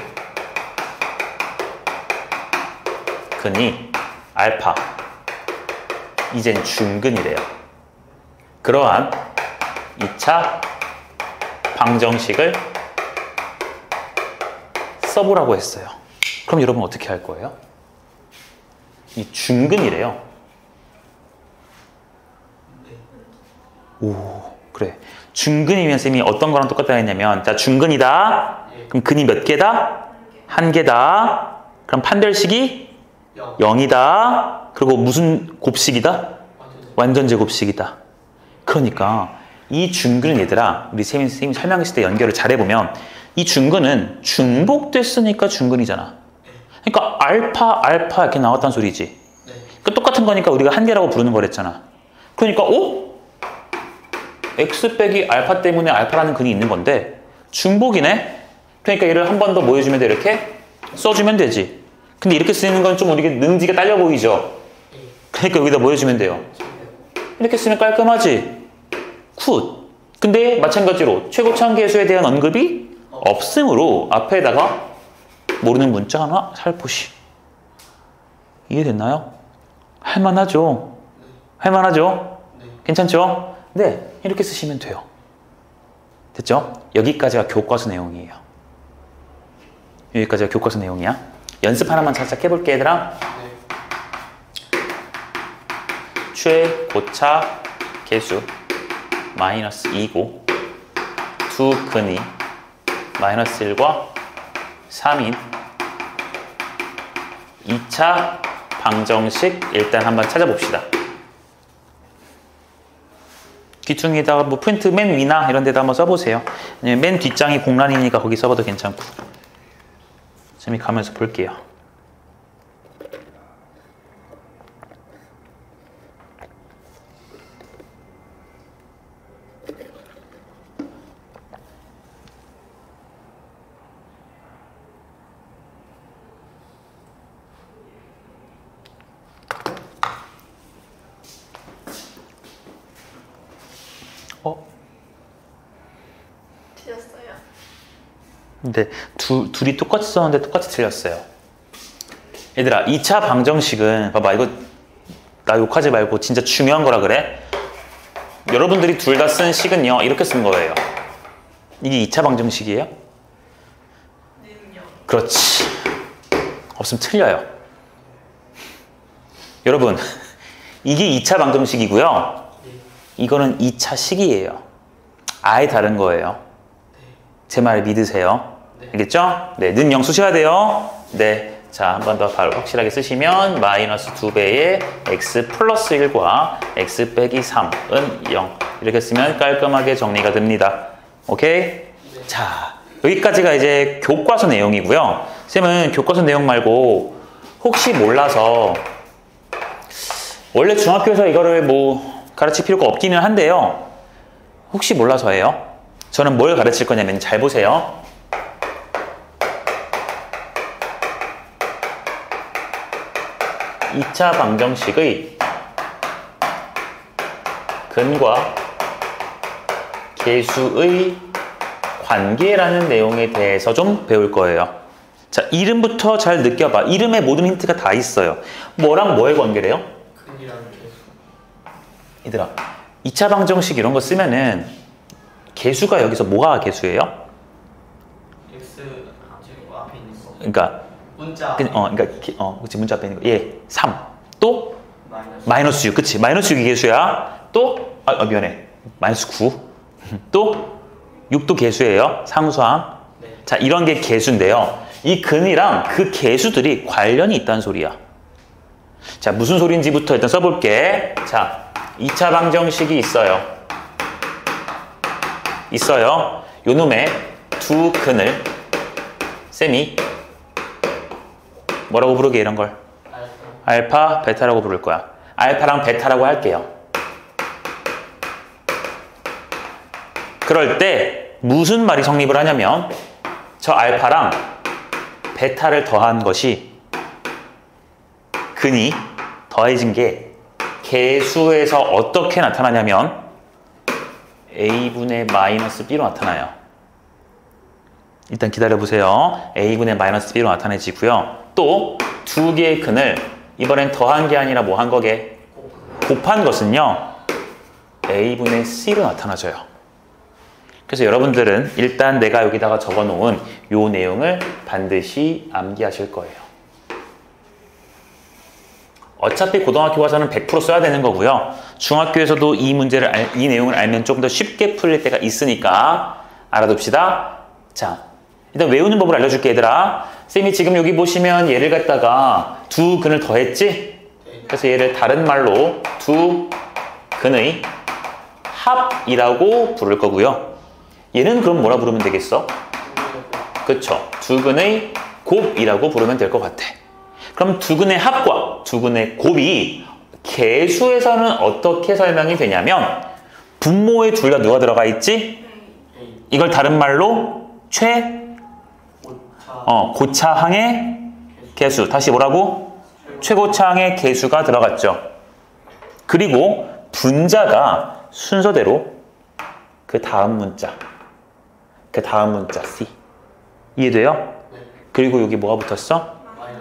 근이 알파, 이젠 중근이래요. 그러한 2차 방정식을 써보라고 했어요. 그럼 여러분 어떻게 할 거예요? 이 중근이래요. 오, 그래. 중근이면 쌤이 어떤 거랑 똑같다 했냐면, 자, 중근이다. 그럼 근이 몇 개다? 1개다. 그럼 판별식이 0. 0이다. 그리고 무슨 곱식이다? 완전제 곱식이다. 그러니까 이 중근은 얘들아, 우리 선생님이 설명했을 때 연결을 잘해보면 이 중근은 중복됐으니까 중근이잖아. 그러니까 알파 이렇게 나왔다는 소리지. 네. 그러니까 똑같은 거니까 우리가 1개라고 부르는 거랬잖아. 그러니까 x 빼기 알파 때문에 알파라는 근이 있는 건데 중복이네? 그러니까 얘를 한 번 더 뭐 해주면 돼? 이렇게 써주면 되지. 근데 이렇게 쓰는 건 좀 우리가 능지가 딸려 보이죠? 그러니까 여기다 뭐 해주면 돼요? 이렇게 쓰면 깔끔하지? 굿. 근데 마찬가지로 최고차항 계수에 대한 언급이 없으므로 앞에다가 모르는 문자 하나 살포시. 이해됐나요? 할만하죠? 할만하죠? 괜찮죠? 네, 이렇게 쓰시면 돼요. 됐죠? 여기까지가 교과서 내용이에요. 여기까지가 교과서 내용이야. 연습 하나만 살짝 해볼게, 얘들아. 최고차 계수 마이너스 2고 두 근이 마이너스 1과 3인 2차 방정식 일단 한번 찾아봅시다. 귀퉁이에다가 뭐 프린트 맨 위나 이런 데다 한번 써보세요. 맨 뒷장이 공란이니까 거기 써봐도 괜찮고. 재미 가면서 볼게요. 틀렸어요. 근데 둘이 똑같이 썼는데 똑같이 틀렸어요. 얘들아, 2차 방정식은 봐봐, 이거 나 욕하지 말고 진짜 중요한 거라 그래. 여러분들이 둘 다 쓴 식은요 이렇게 쓴 거예요. 이게 2차 방정식이에요? 는요. 그렇지. 없으면 틀려요. 여러분, 이게 2차 방정식이고요. 이거는 2차 식이에요. 아예 다른 거예요. 제 말 믿으세요. 알겠죠? 네, 는 0 쓰셔야 돼요. 네. 자, 한 번 더 바로 확실하게 쓰시면 마이너스 2배의 x 플러스 1과 x 빼기 3은 0. 이렇게 쓰면 깔끔하게 정리가 됩니다. 오케이? 자, 여기까지가 이제 교과서 내용이고요. 쌤은 교과서 내용 말고 혹시 몰라서 원래 중학교에서 이거를 뭐 가르칠 필요가 없기는 한데요. 혹시 몰라서예요. 저는 뭘 가르칠 거냐면 잘 보세요. 이 차 방정식의 근과 계수의 관계라는 내용에 대해서 좀 배울 거예요. 자, 이름부터 잘 느껴봐. 이름에 모든 힌트가 다 있어요. 뭐랑 뭐의 관계래요? 근이랑 계수. 얘들아, 2차 방정식 이런 거 쓰면은 계수가 여기서 뭐가 계수예요? x 지금 앞에 있는 거. 그러니까 문자. 그치, 문자 앞에 있는 거. 예, 3. 또 마이너스. 마이너스 6. 그치, 마이너스 6이 계수야. 또 미안해. 마이너스 9. 또 6도 계수예요. 사무수항. 네. 자, 이런 게 계수인데요. 이 근이랑 그 계수들이 관련이 있다는 소리야. 자, 무슨 소리인지부터 일단 써볼게. 자, 2차 방정식이 있어요. 요 놈의 두 근을 쌤이 뭐라고 부르게 이런 걸? 알파, 베타라고 부를 거야. 알파랑 베타라고 할게요. 그럴 때 무슨 말이 성립을 하냐면 저 알파랑 베타를 더한 것이 근이 더해진 게 계수에서 어떻게 나타나냐면 a분의 마이너스 b로 나타나요. 일단 기다려보세요. a분의 마이너스 b로 나타내지고요. 또 두 개의 근을 이번엔 더한 게 아니라 뭐 한 거게? 곱한 것은요. a분의 c로 나타나져요. 그래서 여러분들은 일단 내가 여기다가 적어놓은 요 내용을 반드시 암기하실 거예요. 어차피 고등학교 가서는 100% 써야 되는 거고요. 중학교에서도 이 내용을 알면 조금 더 쉽게 풀릴 때가 있으니까 알아둡시다. 자, 일단 외우는 법을 알려줄게, 얘들아. 쌤이 지금 여기 보시면 얘를 갖다가 두 근을 더했지? 그래서 얘를 다른 말로 두 근의 합이라고 부를 거고요. 얘는 그럼 뭐라 부르면 되겠어? 그쵸. 두 근의 곱이라고 부르면 될 것 같아. 그럼 두 근의 합과 두 근의 곱이 계수에서는 어떻게 설명이 되냐면 분모에 둘 다 누가 들어가 있지? 이걸 다른 말로 고차항의 계수. 다시 뭐라고? 최고차항의 계수가 들어갔죠. 그리고 분자가 순서대로 그 다음 문자 C. 이해돼요? 네. 그리고 여기 뭐가 붙었어?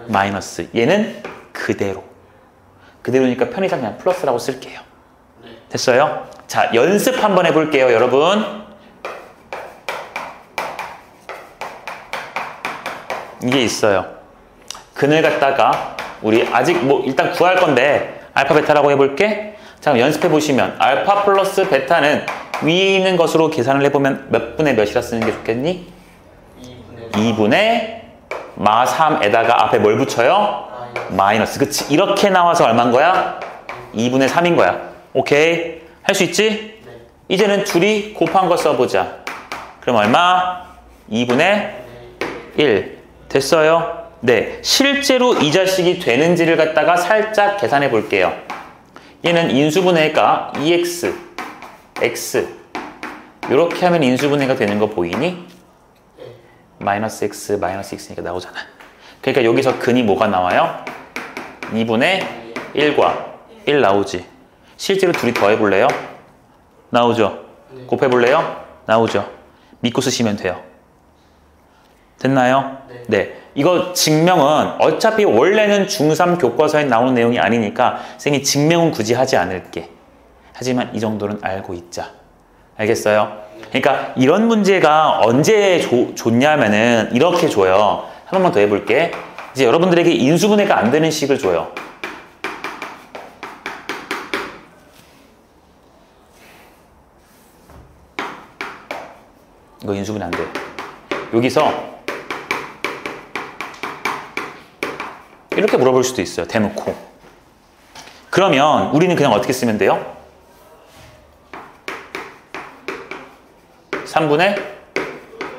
마이너스. 얘는 그대로니까 편의상 그냥 플러스라고 쓸게요. 네. 됐어요? 자, 연습 한번 해볼게요, 여러분. 이게 있어요. 근을 갖다가 우리 아직 뭐 일단 구할 건데 알파 베타라고 해볼게. 자, 그럼 연습해 보시면 알파 플러스 베타는 위에 있는 것으로 계산을 해보면 몇 분의 몇이라 쓰는 게 좋겠니? 2분의 마 3에다가 앞에 뭘 붙여요? 마이너스. 그치? 이렇게 나와서 얼마인 거야? 2분의 3인 거야. 오케이? 할 수 있지? 네. 이제는 둘이 곱한 거 써보자. 그럼 얼마? 2분의 1. 됐어요? 네. 실제로 이 자식이 되는지를 갖다가 살짝 계산해 볼게요. 얘는 인수분해가 2x, x. 이렇게 하면 인수분해가 되는 거 보이니? 마이너스 x, 마이너스 x니까 나오잖아. 그러니까 여기서 근이 뭐가 나와요? 2분의 1과 1 나오지. 실제로 둘이 더해볼래요? 나오죠. 곱해볼래요? 나오죠. 믿고 쓰시면 돼요. 됐나요? 네. 이거 증명은 어차피 원래는 중3 교과서에 나오는 내용이 아니니까 쌤이 증명은 굳이 하지 않을게. 하지만 이 정도는 알고 있자. 알겠어요? 그러니까 이런 문제가 언제 줬냐면은 이렇게 줘요. 한 번만 더 해볼게. 이제 여러분들에게 인수분해가 안 되는 식을 줘요. 이거 인수분해 안 돼. 여기서 이렇게 물어볼 수도 있어요. 대놓고. 그러면 우리는 그냥 어떻게 쓰면 돼요? 3분의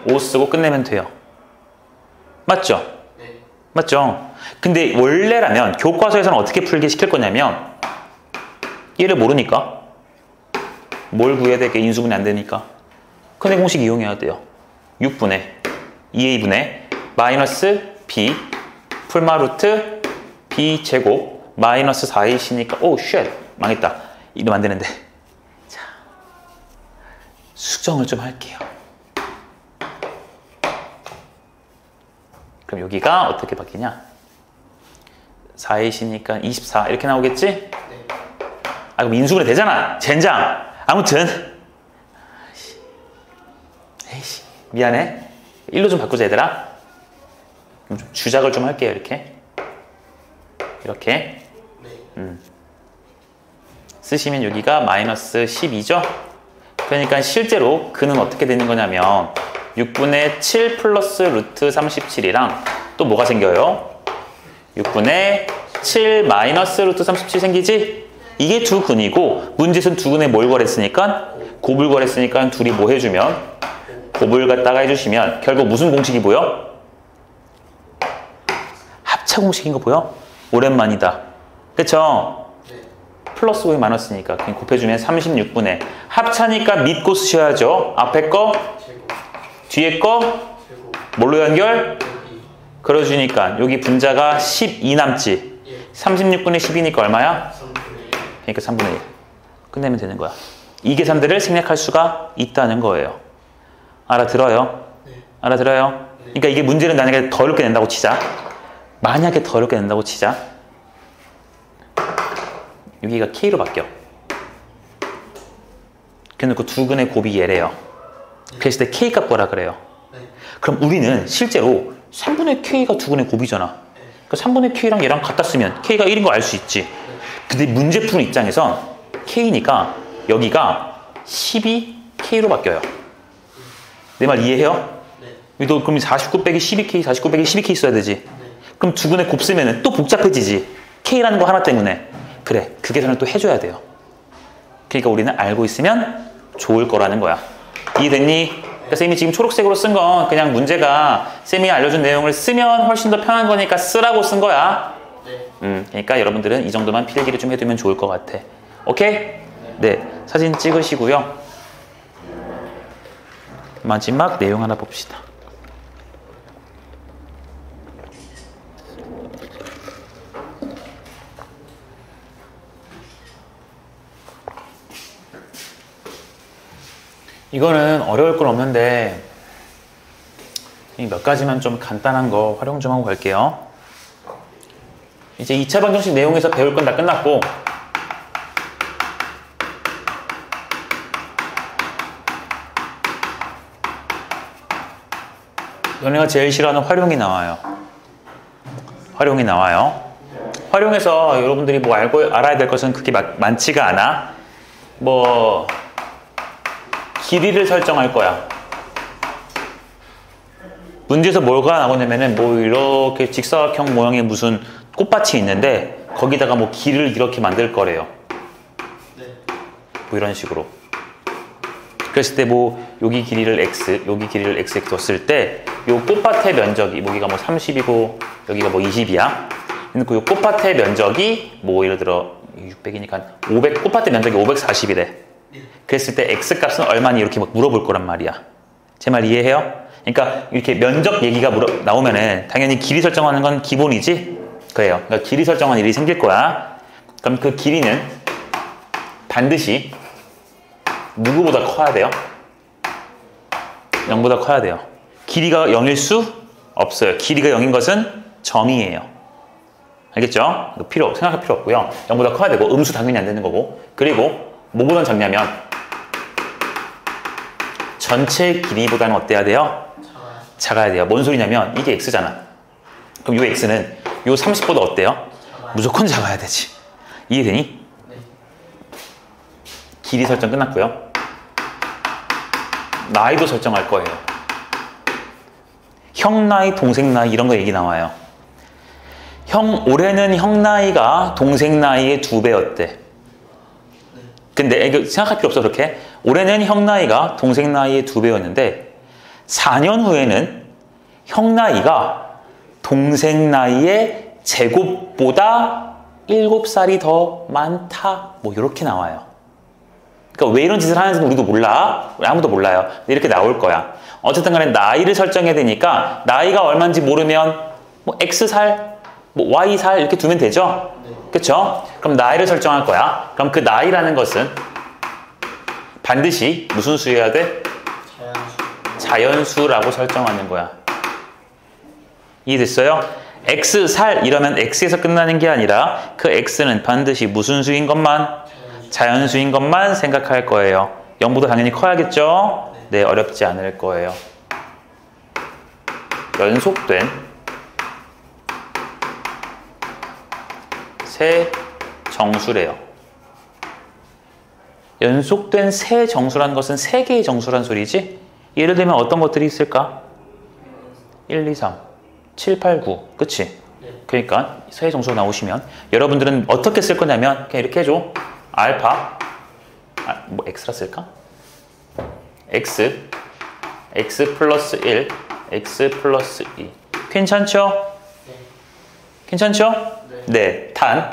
5 쓰고 끝내면 돼요. 맞죠? 네. 맞죠? 근데 원래라면 교과서에서는 어떻게 풀게 시킬 거냐면 얘를 모르니까 뭘 구해야 되게? 인수분해 안 되니까. 근해 공식 이용해야 돼요. 6분의 2a분의 마이너스 b 풀마 루트 b 제곱 마이너스 4ac니까 오 쉣 망했다. 이러면 안 되는데. 자, 수정을 좀 할게요. 그럼 여기가 어떻게 바뀌냐? 4ac니까 24 이렇게 나오겠지? 네. 아 그럼 인수분해 되잖아. 젠장. 아무튼 에이씨 미안해. 1로 좀 바꾸자 얘들아. 좀 주작을 좀 할게요. 이렇게 네. 쓰시면 여기가 마이너스 12죠. 그러니까 실제로 그는 어떻게 되는 거냐면 6분의 7 플러스 루트 37이랑 또 뭐가 생겨요? 6분의 7 마이너스 루트 37 생기지? 이게 두 근이고 문제에서는 두 근에 뭘 구했으니까 곱을 구했으니까 둘이 뭐 해주면 곱을 갖다가 해주시면 결국 무슨 공식이 보여? 합차 공식인 거 보여? 오랜만이다. 그쵸? 네. 플러스 곱이 마이너스니까 그냥 곱해주면 36분의 합차니까 믿고 쓰셔야죠. 앞에 거 제곱. 뒤에 거 제곱. 뭘로 연결? 여기. 그려주니까 여기 분자가 12 남지. 예. 36분의 10이니까 얼마야? 3분의 1. 그러니까 3분의 1. 끝내면 되는 거야. 이 계산들을 생략할 수가 있다는 거예요. 알아들어요? 네. 알아들어요? 그러니까 이게 문제는 만약에 더 어렵게 낸다고 치자. 만약에 더 어렵게 낸다고 치자. 여기가 K로 바뀌어. 그래놓고 두 근의 곱이 얘래요. 그랬을 때 K 값 구하라 그래요. 네. 그럼 우리는 실제로 3분의 K가 두 근의 곱이잖아. 그러니까 3분의 K랑 얘랑 같다 쓰면 K가 1인 거 알 수 있지. 근데 문제 푸는 입장에선 K니까 여기가 12K로 바뀌어요. 내 말 이해해요? 네. 여기도 그럼 49 빼기 12K, 49 빼기 12K 써야 되지. 네. 그럼 두 근의 곱 쓰면 또 복잡해지지. K라는 거 하나 때문에. 그래, 그 계산을 또 해줘야 돼요. 그러니까 우리는 알고 있으면 좋을 거라는 거야. 이해됐니? 그러니까 쌤이 지금 초록색으로 쓴 건 그냥 문제가 쌤이 알려준 내용을 쓰면 훨씬 더 편한 거니까 쓰라고 쓴 거야. 네. 그러니까 여러분들은 이 정도만 필기를 좀 해두면 좋을 것 같아. 오케이? 네, 사진 찍으시고요. 마지막 내용 하나 봅시다. 이거는 어려울 건 없는데 몇 가지만 좀 간단한 거 활용 좀 하고 갈게요. 이제 2차 방정식 내용에서 배울 건 다 끝났고 너네가 제일 싫어하는 활용이 나와요. 활용이 나와요. 활용해서 여러분들이 뭐 알아야 될 것은 그렇게 많지가 않아. 뭐 길이를 설정할 거야. 문제에서 뭐가 나오냐면은 뭐 이렇게 직사각형 모양의 무슨 꽃밭이 있는데 거기다가 뭐 길을 이렇게 만들 거래요. 네. 뭐 이런 식으로. 그랬을 때 뭐 여기 길이를 x, 여기 길이를 x 이렇게 뒀을 때 요 꽃밭의 면적이 여기가 뭐 30이고 여기가 뭐 20이야. 그러니까 요 꽃밭의 면적이 뭐 예를 들어 600이니까 500 꽃밭의 면적이 540이래. 네. 그랬을 때 x 값은 얼마니 이렇게 막 물어볼 거란 말이야. 제 말 이해해요? 그러니까 이렇게 면적 얘기가 나오면은 당연히 길이 설정하는 건 기본이지? 그래요. 그러니까 길이 설정하는 일이 생길 거야. 그럼 그 길이는 반드시 누구보다 커야 돼요? 0보다 커야 돼요. 길이가 0일 수 없어요. 길이가 0인 것은 점이에요. 알겠죠? 생각할 필요 없고요. 0보다 커야 되고 음수 당연히 안 되는 거고. 그리고 뭐보다는 작냐면 전체 길이보다는 어때야 돼요? 작아야 돼요. 뭔 소리냐면 이게 x잖아. 그럼 요 x는 요 30보다 어때요? 무조건 작아야 되지. 이해되니? 네. 길이 설정 끝났고요. 나이도 설정할 거예요. 형 나이, 동생 나이 이런 거 얘기 나와요. 올해는 형 나이가 동생 나이의 2배였대. 근데 이거 생각할 필요 없어 그렇게. 올해는 형 나이가 동생 나이의 2배였는데 4년 후에는 형 나이가 동생 나이의 제곱보다 7살이 더 많다. 뭐 이렇게 나와요. 그러니까 왜 이런 짓을 하는지 우리도 몰라. 아무도 몰라요. 이렇게 나올 거야. 어쨌든 간에 나이를 설정해야 되니까 나이가 얼마인지 모르면 뭐 X살, 뭐 Y살 이렇게 두면 되죠? 네. 그쵸? 그럼 나이를 설정할 거야. 그럼 그 나이라는 것은 반드시 무슨 수여야 돼? 자연수라고 설정하는 거야. 이해됐어요? X살 이러면 X에서 끝나는 게 아니라 그 X는 반드시 무슨 수인 것만? 자연수인 것만 생각할 거예요. 0보다 당연히 커야겠죠? 네, 어렵지 않을 거예요. 연속된 세 정수래요. 연속된 세 정수라는 것은 세 개의 정수란 소리지? 예를 들면 어떤 것들이 있을까? 1, 2, 3, 7, 8, 9 그치? 그러니까 세 정수가 나오시면 여러분들은 어떻게 쓸 거냐면 그냥 이렇게 해줘. 알파 뭐 X라 쓸까? X 플러스 1 X 플러스 2 괜찮죠? 네. 괜찮죠? 네. 네, 단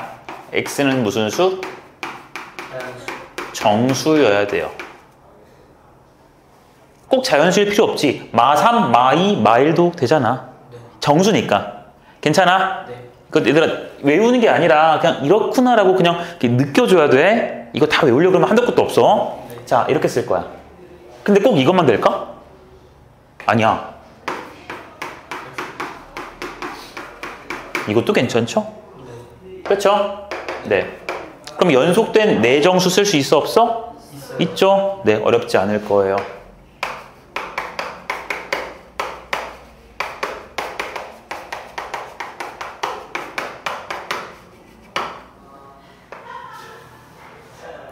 X는 무슨 수? 자연수. 정수여야 돼요. 꼭 자연수일 필요 없지. 마3, 마2, 마1도 되잖아. 네. 정수니까. 괜찮아? 네. 그 얘들아 외우는 게 아니라 그냥 이렇구나라고 그냥 이렇게 느껴줘야 돼. 이거 다 외우려고 그러면 한도 끝도 없어. 네. 자, 이렇게 쓸 거야. 근데 꼭 이것만 될까? 아니야. 이것도 괜찮죠? 네. 그렇죠? 네. 그럼 연속된 네 정수 쓸 수 있어 없어? 있어요. 있죠? 네, 어렵지 않을 거예요.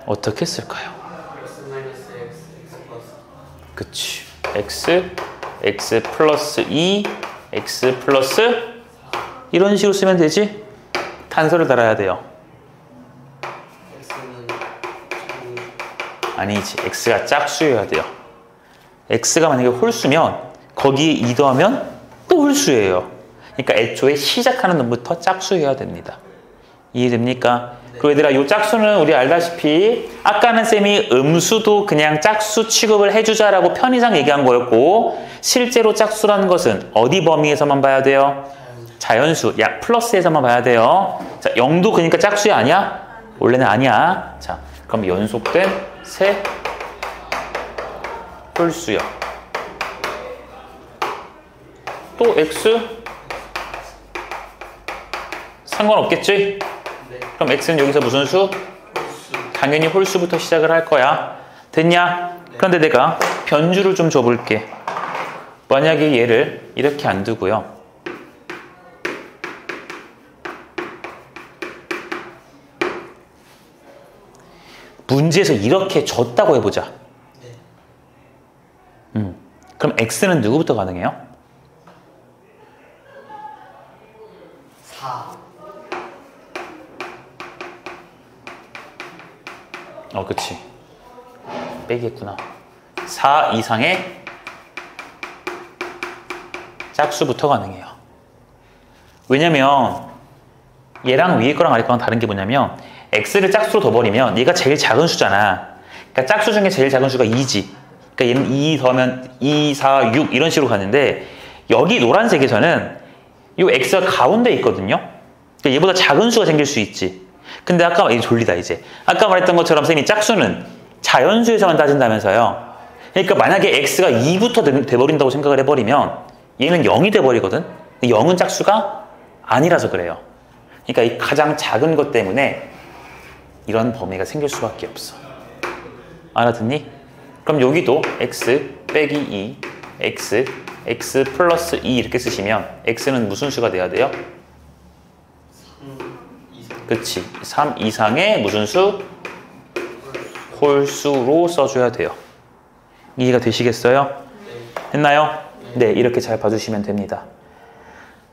어떻게 쓸까요? X 마이너스 X, X 플러스. 그치. X 플러스 2, X 플러스 이런 식으로 쓰면 되지? 단서를 달아야 돼요. X는 아니지. X가 짝수여야 돼요. X가 만약에 홀수면 거기에 2 더하면 또 홀수예요. 그러니까 애초에 시작하는 놈부터 짝수여야 됩니다. 이해됩니까? 그리고 얘들아 이 짝수는 우리 알다시피 아까는 쌤이 음수도 그냥 짝수 취급을 해주자라고 편의상 얘기한 거였고 실제로 짝수라는 것은 어디 범위에서만 봐야 돼요? 자연수, 약 플러스에서만 봐야 돼요. 자, 0도 그러니까 짝수야 아니야? 원래는 아니야. 자, 그럼 연속된 세 홀수요. 또 X? 상관없겠지? 네. 그럼 X는 여기서 무슨 수? 홀수. 당연히 홀수부터 시작을 할 거야. 됐냐? 그런데 내가 변주를 좀 줘볼게. 만약에 얘를 이렇게 안 두고요. 문제에서 이렇게 줬다고 해보자. 네. 그럼 X는 누구부터 가능해요? 4. 그치. 빼겠구나. 4 이상의 짝수부터 가능해요. 왜냐면 얘랑 위에 거랑 아래 거랑 다른 게 뭐냐면 X를 짝수로 둬버리면 얘가 제일 작은 수잖아. 그러니까 짝수 중에 제일 작은 수가 2지. 그러니까 얘는 2 더하면 2, 4, 6 이런 식으로 가는데 여기 노란색에서는 이 X가 가운데 있거든요. 그러니까 얘보다 작은 수가 생길 수 있지. 근데 아까 이제 졸리다 이제. 아까 말했던 것처럼 쌤이 짝수는 자연수에서만 따진다면서요. 그러니까 만약에 X가 2부터 돼버린다고 생각을 해버리면 얘는 0이 돼버리거든. 0은 짝수가 아니라서 그래요. 그러니까 이 가장 작은 것 때문에 이런 범위가 생길 수밖에 없어. 알아듣니? 그럼 여기도 X 빼기 2, X 플러스 2 이렇게 쓰시면 X는 무슨 수가 돼야 돼요? 3 이상. 그치. 3 이상의 무슨 수? 홀수로 써줘야 돼요. 이해가 되시겠어요? 네. 됐나요? 네, 이렇게 잘 봐주시면 됩니다.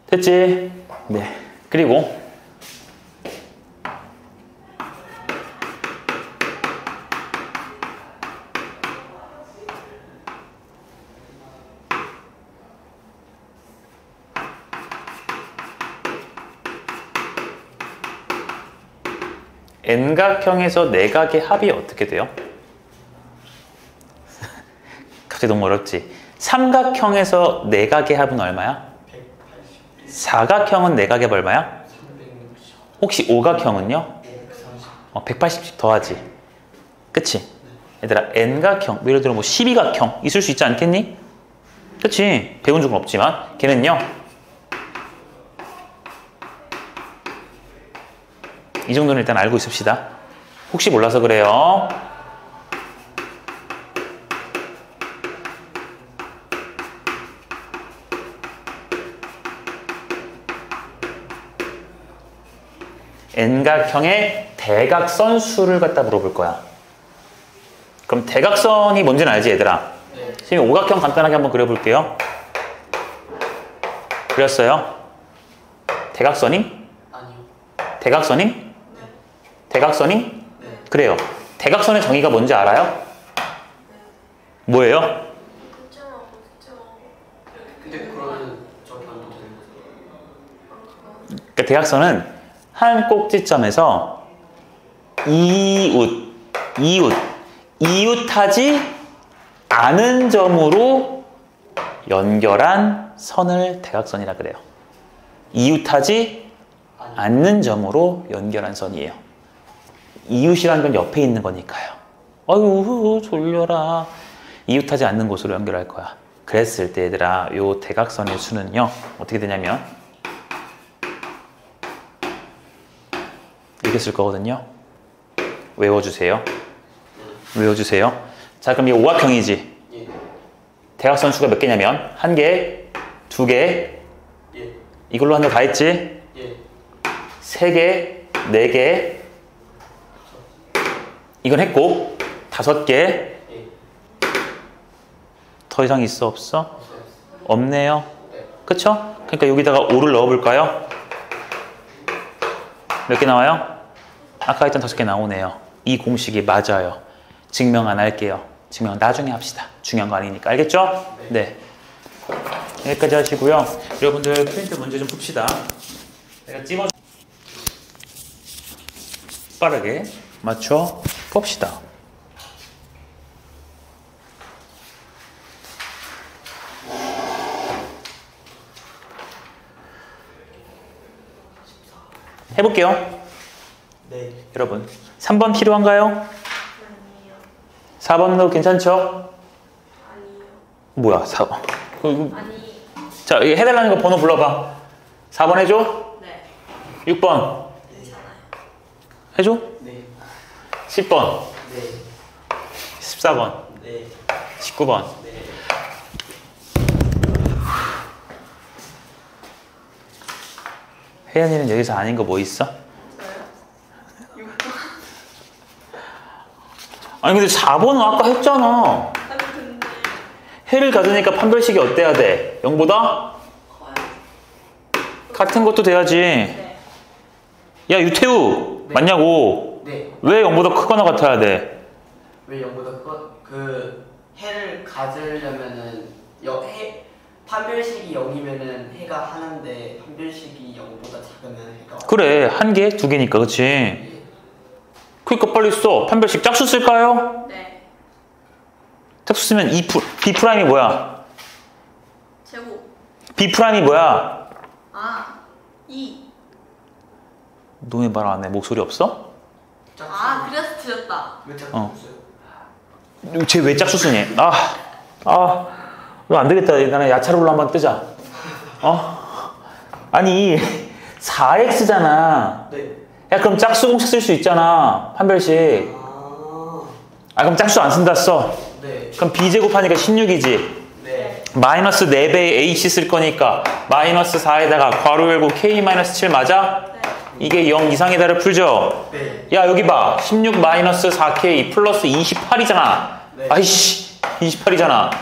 됐지? 네. 그리고 N각형에서 내각의 합이 어떻게 돼요? 갑자기 너무 어렵지. 삼각형에서 내각의 합은 얼마야? 180. 사각형은 내각의 얼마야? 360. 혹시 오각형은요? 130. 180씩 더하지. 그치? 얘들아, n각형, 예를 들어 뭐 12각형 있을 수 있지 않겠니? 그치? 배운 적은 없지만 걔는요, 이 정도는 일단 알고 있읍시다. 혹시 몰라서 그래요. n각형의 대각선 수를 갖다 물어볼 거야. 그럼 대각선이 뭔지는 알지, 얘들아? 네. 지금 오각형 간단하게 한번 그려볼게요. 그렸어요? 대각선임? 아니요. 대각선임? 대각선임? 네. 그래요. 대각선의 정의가 뭔지 알아요? 뭐예요? 그쵸, 그쵸. 근데 그러면 저기 안 되는 거죠? 그러니까 대각선은 한 꼭지점에서 이웃하지 않은 점으로 연결한 선을 대각선이라 그래요. 이웃하지 않는 점으로 연결한 선이에요. 이웃이라는 건 옆에 있는 거니까요. 아유, 졸려라. 이웃하지 않는 곳으로 연결할 거야. 그랬을 때 얘들아, 요 대각선의 수는요, 어떻게 되냐면 이렇게 쓸 거거든요. 외워주세요. 외워주세요. 자, 그럼 이 오각형이지. 예. 대각선 수가 몇 개냐면 한 개, 두 개, 예. 이걸로 한 거 다 했지? 예. 세 개, 네 개, 이건 했고, 다섯 개. 예. 더 이상 있어, 없어? 없어요. 없네요. 네. 그쵸? 그러니까 여기다가 5를 넣어볼까요? 몇 개 나와요? 아까 했던 5개 나오네요. 이 공식이 맞아요. 증명 안 할게요. 증명 나중에 합시다. 중요한 거 아니니까. 알겠죠? 네. 여기까지 하시고요. 여러분들 프린트 문제 좀 풉시다. 내가 찝어 빠르게 맞춰 봅시다. 해볼게요. 네. 여러분 3번 필요한가요? 아니요. 4번도 괜찮죠? 아니요. 뭐야 4번. 아니. 자, 이거 해달라는 거 번호 불러봐. 4번 해줘? 네. 6번 괜찮아요. 해줘? 네. 10번 네. 14번 네. 19번 네. 혜연이는 여기서 아닌 거 뭐 있어? 저요? 6번. 아니 근데 4번은 아까 했잖아. 아니 근데 해를 가지니까 판별식이 어때야 돼? 0보다? 커요. 같은 것도 돼야지. 네. 야 유태우 네. 맞냐고. 네. 왜 0보다 크거나 같아야 돼? 왜 0보다 그 해를 가지려면은 판별식이 0이면은 해가 하나인데 판별식이 0보다 작으면 해가 그래 한 개, 두 개니까 그치? 예. 그러니까 빨리 써. 판별식 짝수 쓸까요? 네. 짝수 쓰면 B 프라임이 뭐야? 제곱. B 프라임이 뭐야? 아. 2. 너 왜 말 안 해? 목소리 없어? 아 그래서 틀렸다. 왜 자꾸 어. 없어요? 쟤 왜 짝수 쓰니? 너 안 되겠다. 나는 야차롤로 한번 뜨자. 아니 4x잖아. 네. 야 그럼 짝수 공식 쓸 수 있잖아. 판별식. 그럼 짝수 안 쓴다 써. 네. 그럼 b제곱하니까 16이지. 네. 마이너스 4배의 ac 쓸 거니까 마이너스 4에다가 괄호 열고 k 마이너스 7 맞아? 네. 이게 0 이상이다를 풀죠? 네. 야 여기 봐 16 마이너스 4k 플러스 28이잖아. 네. 아이씨 28이잖아. 네.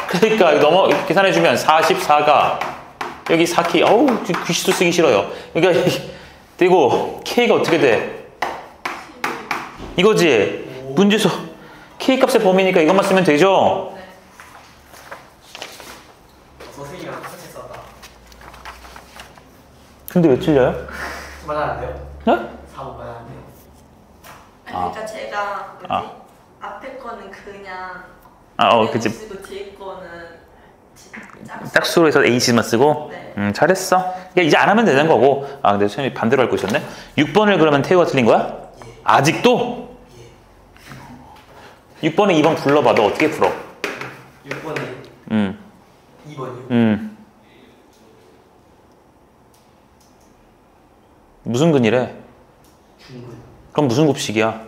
그러니까 이거 계산해주면 44가 여기 4k 어우 귀시도 쓰기 싫어요. 그러니까 그리고 k가 어떻게 돼? 이거지? 문제에서 k 값의 범위니까 이것만 쓰면 되죠? 네. 선생님이랑 같이 썼다. 근데 왜 틀려요? 맞아야 돼요? 네? 4번 맞아야 돼요. 아니, 그러니까 제가 뭐지? 아. 앞에 거는 그냥 그치. 쓰고 뒤에 거는 짝수로 해서 H만 쓰고. 네. 잘했어. 그러니까 이제 안 하면 되는 거고. 근데 선생님이 반대로 알고 있었네. 6번을 그러면 태우가 틀린 거야? 예. 아직도? 6번에 2번 불러봐. 너 어떻게 풀어? 6번에 음. 2번이요? 무슨 근이래? 중근. 그럼 무슨 곱식이야?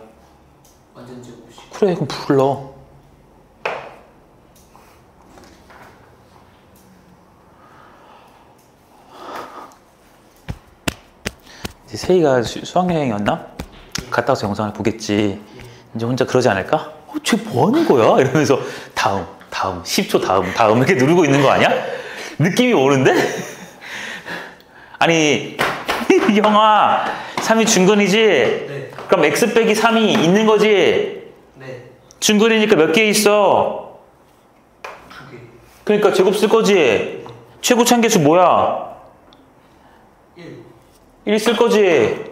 완전 제곱식. 그래, 그럼 불러. 이제 세희가 수학여행이었나? 갔다 와서 영상을 보겠지. 이제 혼자 그러지 않을까? 쟤 뭐 하는 거야? 이러면서 다음, 10초 다음 이렇게 누르고 있는 거 아니야? 느낌이 오는데? 아니, 형아, 3이 중근이지? 네. 그럼 x 빼기 3이 있는 거지? 네. 중근이니까 몇 개 있어? 2개. 그러니까 제곱 쓸 거지? 최고 참계수 뭐야? 1. 1 쓸 거지? 네.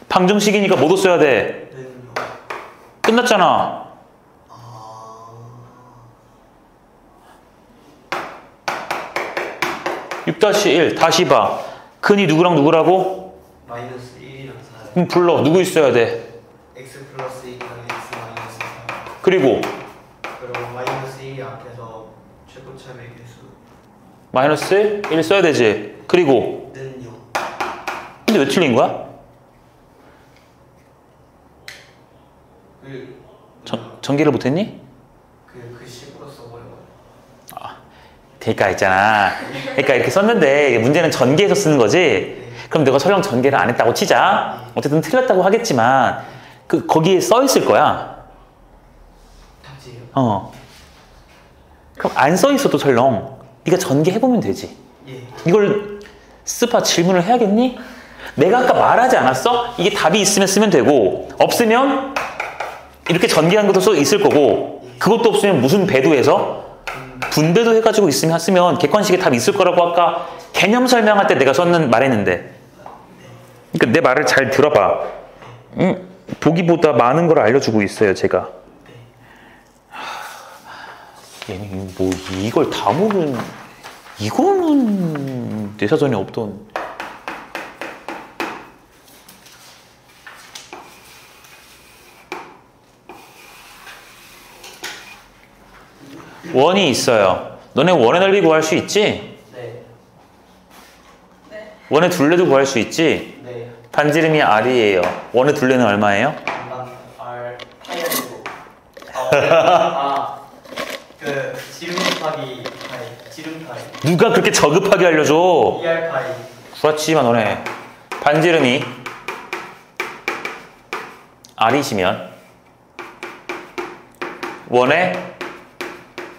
방정식이니까 뭐도 써야 돼? 네는요. 끝났잖아. 6-1 다시 봐. 근이 누구랑 누구라고? 마이너스 1이랑 4. 그럼 불러. 누구 있어야 돼? x 플러스 2랑 x 마이너스 4. 그리고 그리고 마이너스 1이 앞에서 최고참의 개수. 마이너스 1 써야 되지. 그리고 는 0. 근데 왜 틀린 거야? 전개를 못했니? 그 식으로 써버려요. 그러니까 있잖아. 그러니까 이렇게 썼는데 문제는 전개해서 쓰는 거지. 그럼 내가 설령 전개를 안 했다고 치자. 어쨌든 틀렸다고 하겠지만 거기에 써 있을 거야. 답지예요? 그럼 안 써 있어도 설령 네가 전개해보면 되지. 예. 이걸 스파 질문을 해야겠니? 내가 아까 말하지 않았어? 이게 답이 있으면 쓰면 되고 없으면 이렇게 전개한 것도 써 있을 거고 그것도 없으면 무슨 배도 해서 분배도 해가지고 있으면 쓰면 객관식에 답이 있을 거라고 아까 개념 설명할 때 내가 말했는데. 그러니까 내 말을 잘 들어봐. 보기보다 많은 걸 알려주고 있어요, 제가. 얘는 뭐 이걸 다 모르는, 이거는 내 사전에 없던. 원이 있어요. 너네 원의 넓이 구할 수 있지? 네. 원의 둘레도 구할 수 있지? 네. 반지름이 R이에요. 원의 둘레는 얼마예요? R 파이 아니고 그 지름 곱하기 파이 지름 파이 누가 그렇게 저급하게 알려줘? 2R 파이 그렇지만 너네 반지름이 R이시면 원의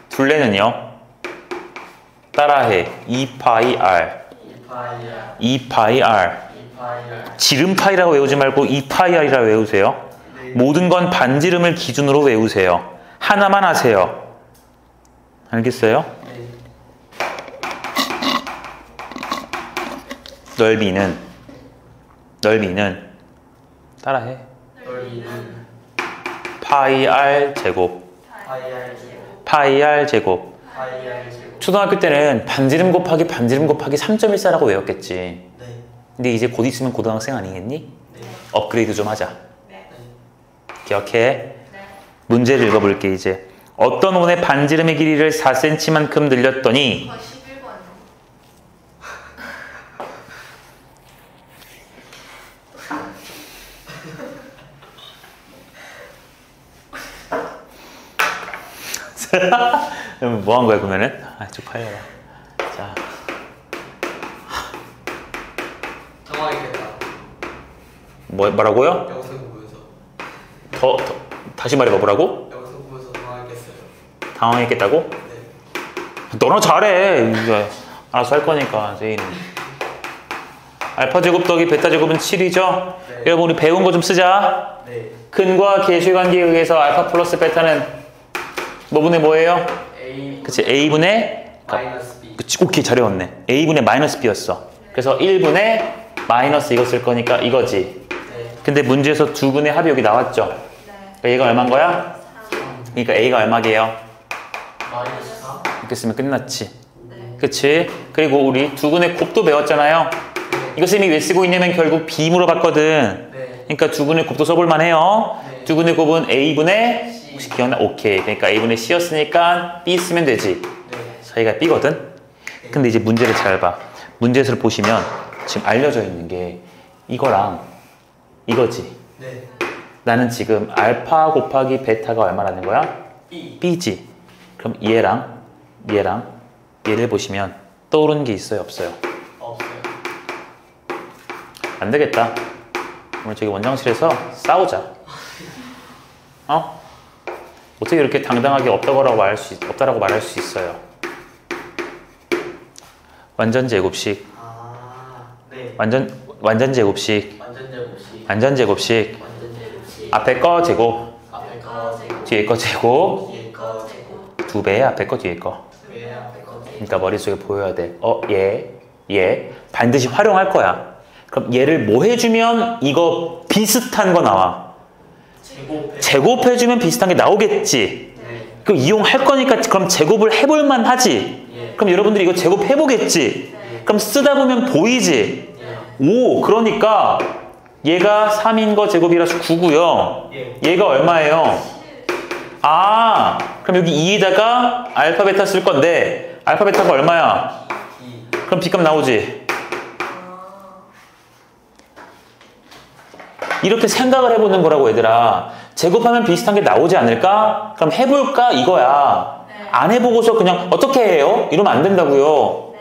둘레는요? 따라해. 2파이 R 2파이 2파이 R 2파이 R 지름파이라고 외우지 말고 2파이 R이라고 외우세요. 네. 모든 건 반지름을 기준으로 외우세요. 하나만 하세요. 알겠어요? 네. 넓이는 따라해. 넓이는 파이 R 제곱 파이 R 제곱 파이 R 제곱. 파이 R 제곱 초등학교 때는 반지름 곱하기 3.14라고 외웠겠지. 네. 근데 이제 곧 있으면 고등학생 아니겠니? 네. 업그레이드 좀 하자. 네. 기억해. 네. 문제를 읽어볼게 이제. 어떤 원의 반지름의 길이를 4cm만큼 늘렸더니 거 11번. 뭐 한 거야 그러면은? 쪽팔려라. 자, 당황했겠다. 뭐라고요? 영상 보면서 다시 말해봐. 뭐라고? 영상 보면서 당황했겠어요. 당황했겠다고? 네. 너나 잘해. 이제 알아서 할 거니까 제이는. 알파 제곱 더하기 베타 제곱은 7이죠? 네. 여러분 우리 배운 거 좀 쓰자. 네. 근과 계수의 관계에 의해서 알파 플러스 베타는 뭐분의 뭐예요? A 그치, A분의 마이너스 B. 그치, 오케이 잘 외웠네. A분의 마이너스 B였어. 그래서 1분의 마이너스 이거 쓸 거니까 이거지. 네. 근데 문제에서 두 분의 합이 여기 나왔죠? 네. 그러니까 얘가 얼마인 거야? 3. 그러니까 A가 얼마게요? 마이너스 4. 이렇게 쓰면 끝났지. 네. 그치? 그리고 우리 두근의 곱도 배웠잖아요. 이거 쌤이 왜 쓰고 있냐면 결국 B 물어봤거든. 네. 그러니까 두근의 곱도 써볼만 해요. 네. 두근의 곱은 A분의 C. 혹시 기억나? 오케이. 그러니까 A분의 C였으니까 B 쓰면 되지. 네. 저희가 B거든. 근데 이제 문제를 잘 봐. 문제를 보시면 지금 알려져 있는 게 이거랑 이거지. 네. 나는 지금 알파 곱하기 베타가 얼마라는 거야? B. B지. 그럼 얘랑 얘를 보시면 떠오르는 게 있어요? 없어요? 없어요. 안 되겠다. 오늘 저기 원장실에서 싸우자. 어? 어떻게 이렇게 당당하게 없다고 말할 수 있어요? 완전 제곱식. 아. 네. 완전 제곱식. 완전 제곱식. 완전 제곱식. 완전 제곱식. 앞에 거 제곱, 앞에 거 제곱. 뒤에 거 제곱. 뒤에 거 제곱. 두 배의 앞에 거 뒤에 거. 왜 앞에 거 제곱. 그러니까 머릿속에 보여야 돼. 얘 반드시 활용할 거야. 그럼 얘를 뭐 해주면 이거 비슷한 거 나와. 제곱해주면 비슷한 게 나오겠지. 네. 그럼 이용할 거니까 그럼 제곱을 해볼 만 하지. 예. 그럼 여러분들이 이거 제곱해보겠지. 그럼 쓰다 보면 보이지. 예. 오, 그러니까 얘가 3인 거 제곱이라서 9고요. 예. 얘가 얼마예요? 아, 그럼 여기 2에다가 알파 베타 쓸 건데 알파 베타가 얼마야? B. 그럼 B값 나오지. 이렇게 생각을 해보는 거라고 얘들아. 제곱하면 비슷한 게 나오지 않을까? 그럼 해볼까? 이거야. 네. 안 해보고서 그냥 어떻게 해요? 이러면 안 된다고요. 네.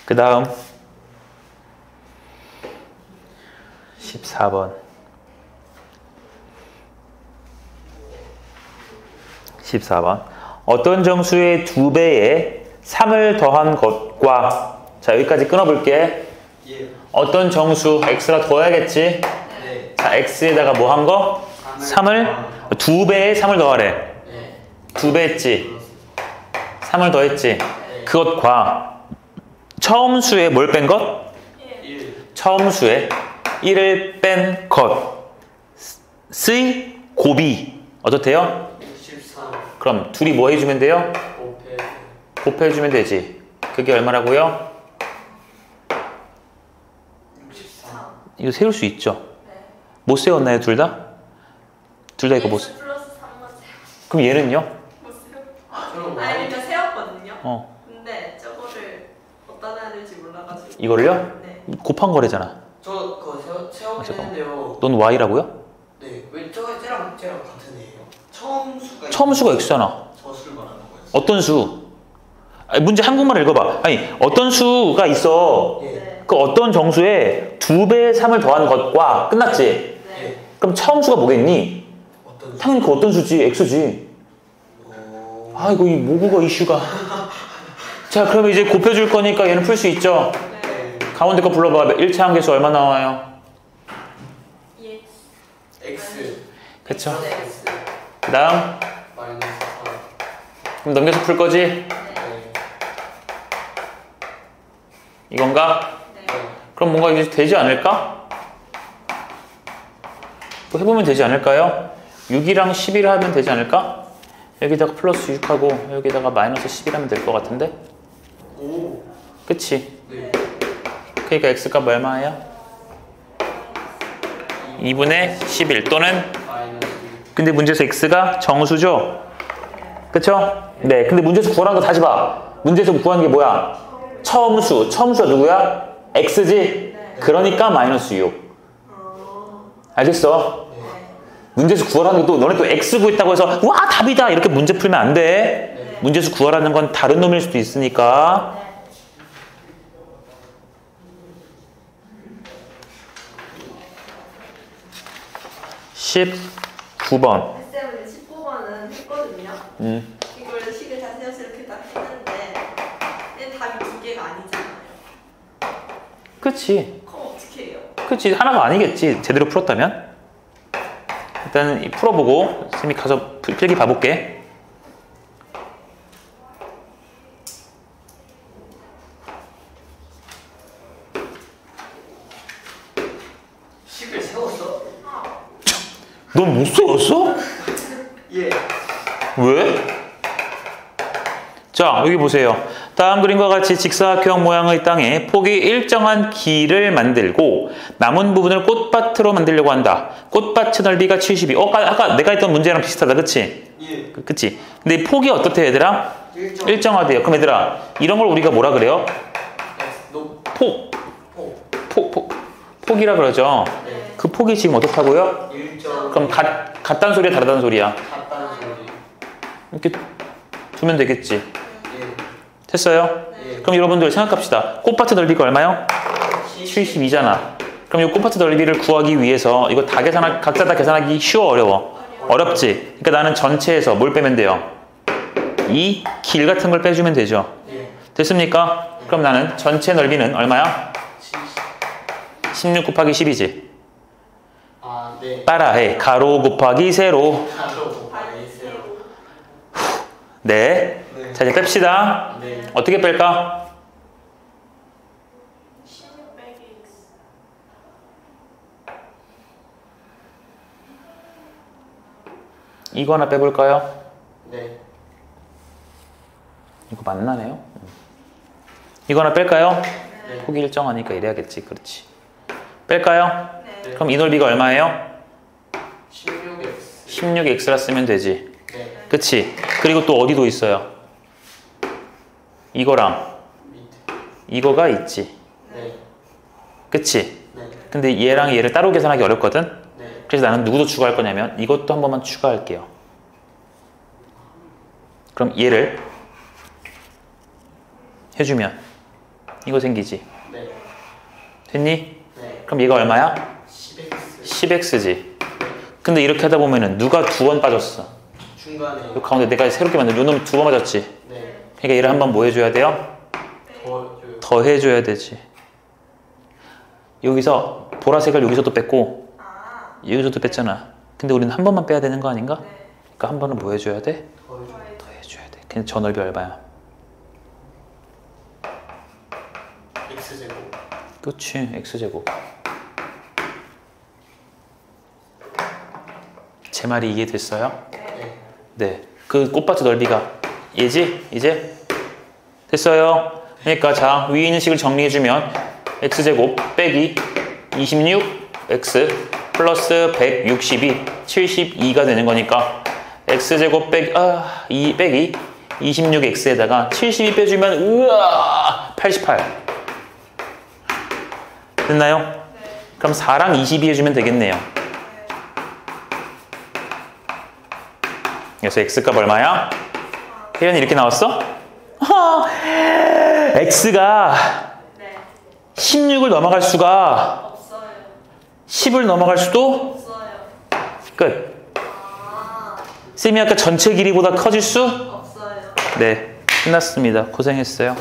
그 다음 14번 14번 어떤 정수의 2배에 3을 더한 것과 자 여기까지 끊어볼게. 예. 어떤 정수 x라 더해야겠지. 네. 자 x에다가 뭐 한 거? 3을 2배에 3을 더하래. 네. 2배 했지. 3을 더했지. 네. 그것과 처음 수에 뭘 뺀 것? 1. 처음 수에 1을 뺀 것의 곱이 어떻대요? 63. 그럼 둘이 뭐 해주면 돼요? 곱해. 곱해주면 되지. 그게 얼마라고요? 63. 이거 세울 수 있죠? 네. 못 세웠나요 둘 다? 둘 다 이거 못 세. X 플러스 3만 세웠. 그럼 얘는요? 못 세웠. 저는 아니 그러니까 세웠거든요. 어 근데 저거를 어디다 놔야 될지 몰라가지고. 이거를요? 네. 곱한 거래잖아. 저 그거 세우긴 잠깐만. 했는데요. 넌 y라고요? 네. 왜 쟤랑 같은 애예요? 처음 수가 x잖아. 저술 말하는 거예요. 어떤 수? 아니, 문제 한국말 읽어봐. 아니 어떤 수가 있어. 예. 네. 그 어떤 정수에 2배의 3을 더한 것과 끝났지? 네. 예. 그럼 처음 수가 뭐겠니? 어떤 당연히 그 어떤 수지? x지. 아이고 이 모국어 이슈가. 자 그러면 이제 곱해줄 거니까 얘는 풀 수 있죠? 네. 가운데 거 불러봐. 1차 함계수 얼마 나와요? EX. X 그쵸? 네. X. 그 다음 마이너스 4. 그럼 넘겨서 풀 거지? 네. 네. 이건가? 네. 그럼 뭔가 이제 되지 않을까? 또 해보면 되지 않을까요? 6이랑 11 하면 되지 않을까? 여기다가 플러스 6하고 여기다가 마이너스 11 하면 될 것 같은데? 오. 그치? 네. 그러니까 x값 얼마예요? 2분의 11 또는 마이너스 근데 문제에서 x가 정수죠? 그쵸? 네. 근데 문제에서 구하는 거 다시 봐. 문제에서 구한 게 뭐야? 처음 수. 처음 수가 누구야? x지? 그러니까 마이너스 6. 알겠어? 네. 문제에서 구하라는 것도 너네 또 x 구했다고 해서 와 답이다 이렇게 문제 풀면 안 돼. 네. 문제수 구하라는 건 다른 놈일 수도 있으니까. 네. 19번. 쌤은 19번은 했거든요. 이걸 식을 다시 해서 이렇게 딱 했는데 얘 답이 두 개가 아니잖아요. 그치. 그럼 어떻게 해요? 그치. 하나가 아니겠지. 제대로 풀었다면. 일단 풀어보고 쌤이 가서 필기 봐볼게. 식을 세웠어? 넌 못 세웠어? 예. 왜? 자, 여기 보세요. 다음 그림과 같이 직사각형 모양의 땅에 폭이 일정한 길을 만들고 남은 부분을 꽃밭으로 만들려고 한다. 꽃밭의 넓이가 72. 아까 내가 했던 문제랑 비슷하다. 그치? 예. 그치? 근데 이 폭이 어떻대 얘들아? 일정하대요. 그럼 얘들아, 이런 걸 우리가 뭐라 그래요? 폭. 폭이라 그러죠. 네. 그 폭이 지금 어떻다고요? 일정. 그럼 같다는 소리야, 다르다는 소리야? 같다는 소리. 이렇게 두면 되겠지. 예. 됐어요? 예. 그럼 여러분들 생각합시다. 꽃밭의 넓이가 얼마요? 72잖아. 그럼 이 꽃밭의 넓이를 구하기 위해서 이거 다 각자 다 계산하기 쉬워, 어려워? 어렵지. 그러니까 나는 전체에서 뭘 빼면 돼요? 이 길 같은 걸 빼주면 되죠. 예. 됐습니까? 그럼 나는 전체 넓이는 얼마야? 16 곱하기 10이지. 아, 네. 따라해. 가로 곱하기 세로. 가로 곱하기 세로. 네. 네. 자, 이제 뺍시다. 네. 어떻게 뺄까? 16 빼기 x. 이거 하나 빼볼까요? 네. 이거 만나네요. 이거 하나 뺄까요? 네. 폭이 일정하니까 이래야겠지. 그렇지. 뺄까요? 네. 그럼 이 넓이가 얼마예요? 16x. 16x라 쓰면 되지. 네. 그치? 그리고 또 어디도 있어요? 이거랑 밑에. 이거가 있지. 네. 그치? 네. 근데 얘랑 얘를 따로 계산하기 어렵거든? 네. 그래서 나는 누구도 추가할 거냐면 이것도 한 번만 추가할게요. 그럼 얘를 해주면 이거 생기지. 네. 됐니? 네. 그럼 얘가 얼마야? 10x. 10x지. 근데 이렇게 하다 보면은 누가 2번 빠졌어? 중간에. 이 가운데 내가 새롭게 만든 요 놈이 2번 맞았지? 네. 그러니까 얘를 한 번 뭐 해줘야 돼요? 더 해줘야 되지. 여기서 보라색을 여기서도 뺐고 아. 여기서도 뺐잖아. 근데 우리는 한 번만 빼야 되는 거 아닌가? 네. 그러니까 한 번은 뭐 해줘야 돼? 더 더 해줘야 돼. 근데 저 넓이 얼마야? x제곱. 그치, x제곱. 제 말이 이해됐어요? 네. 네. 그 꽃밭의 넓이가 얘지? 이제? 됐어요? 그러니까 자, 위에 있는 식을 정리해주면 x제곱 빼기 26x 플러스 162, 72가 되는 거니까 x제곱 빼기 26x에다가 72 빼주면 우와 88 됐나요? 네. 그럼 4랑 22 해주면 되겠네요. 그래서 x값 얼마야? 혜연이 이렇게 나왔어? x가 네. 16을 넘어갈 수가 없어요. 10을 넘어갈 수도 없어요. 끝. 아. 쌤이 아까 전체 길이보다 커질 수? 없어요. 네, 끝났습니다. 고생했어요.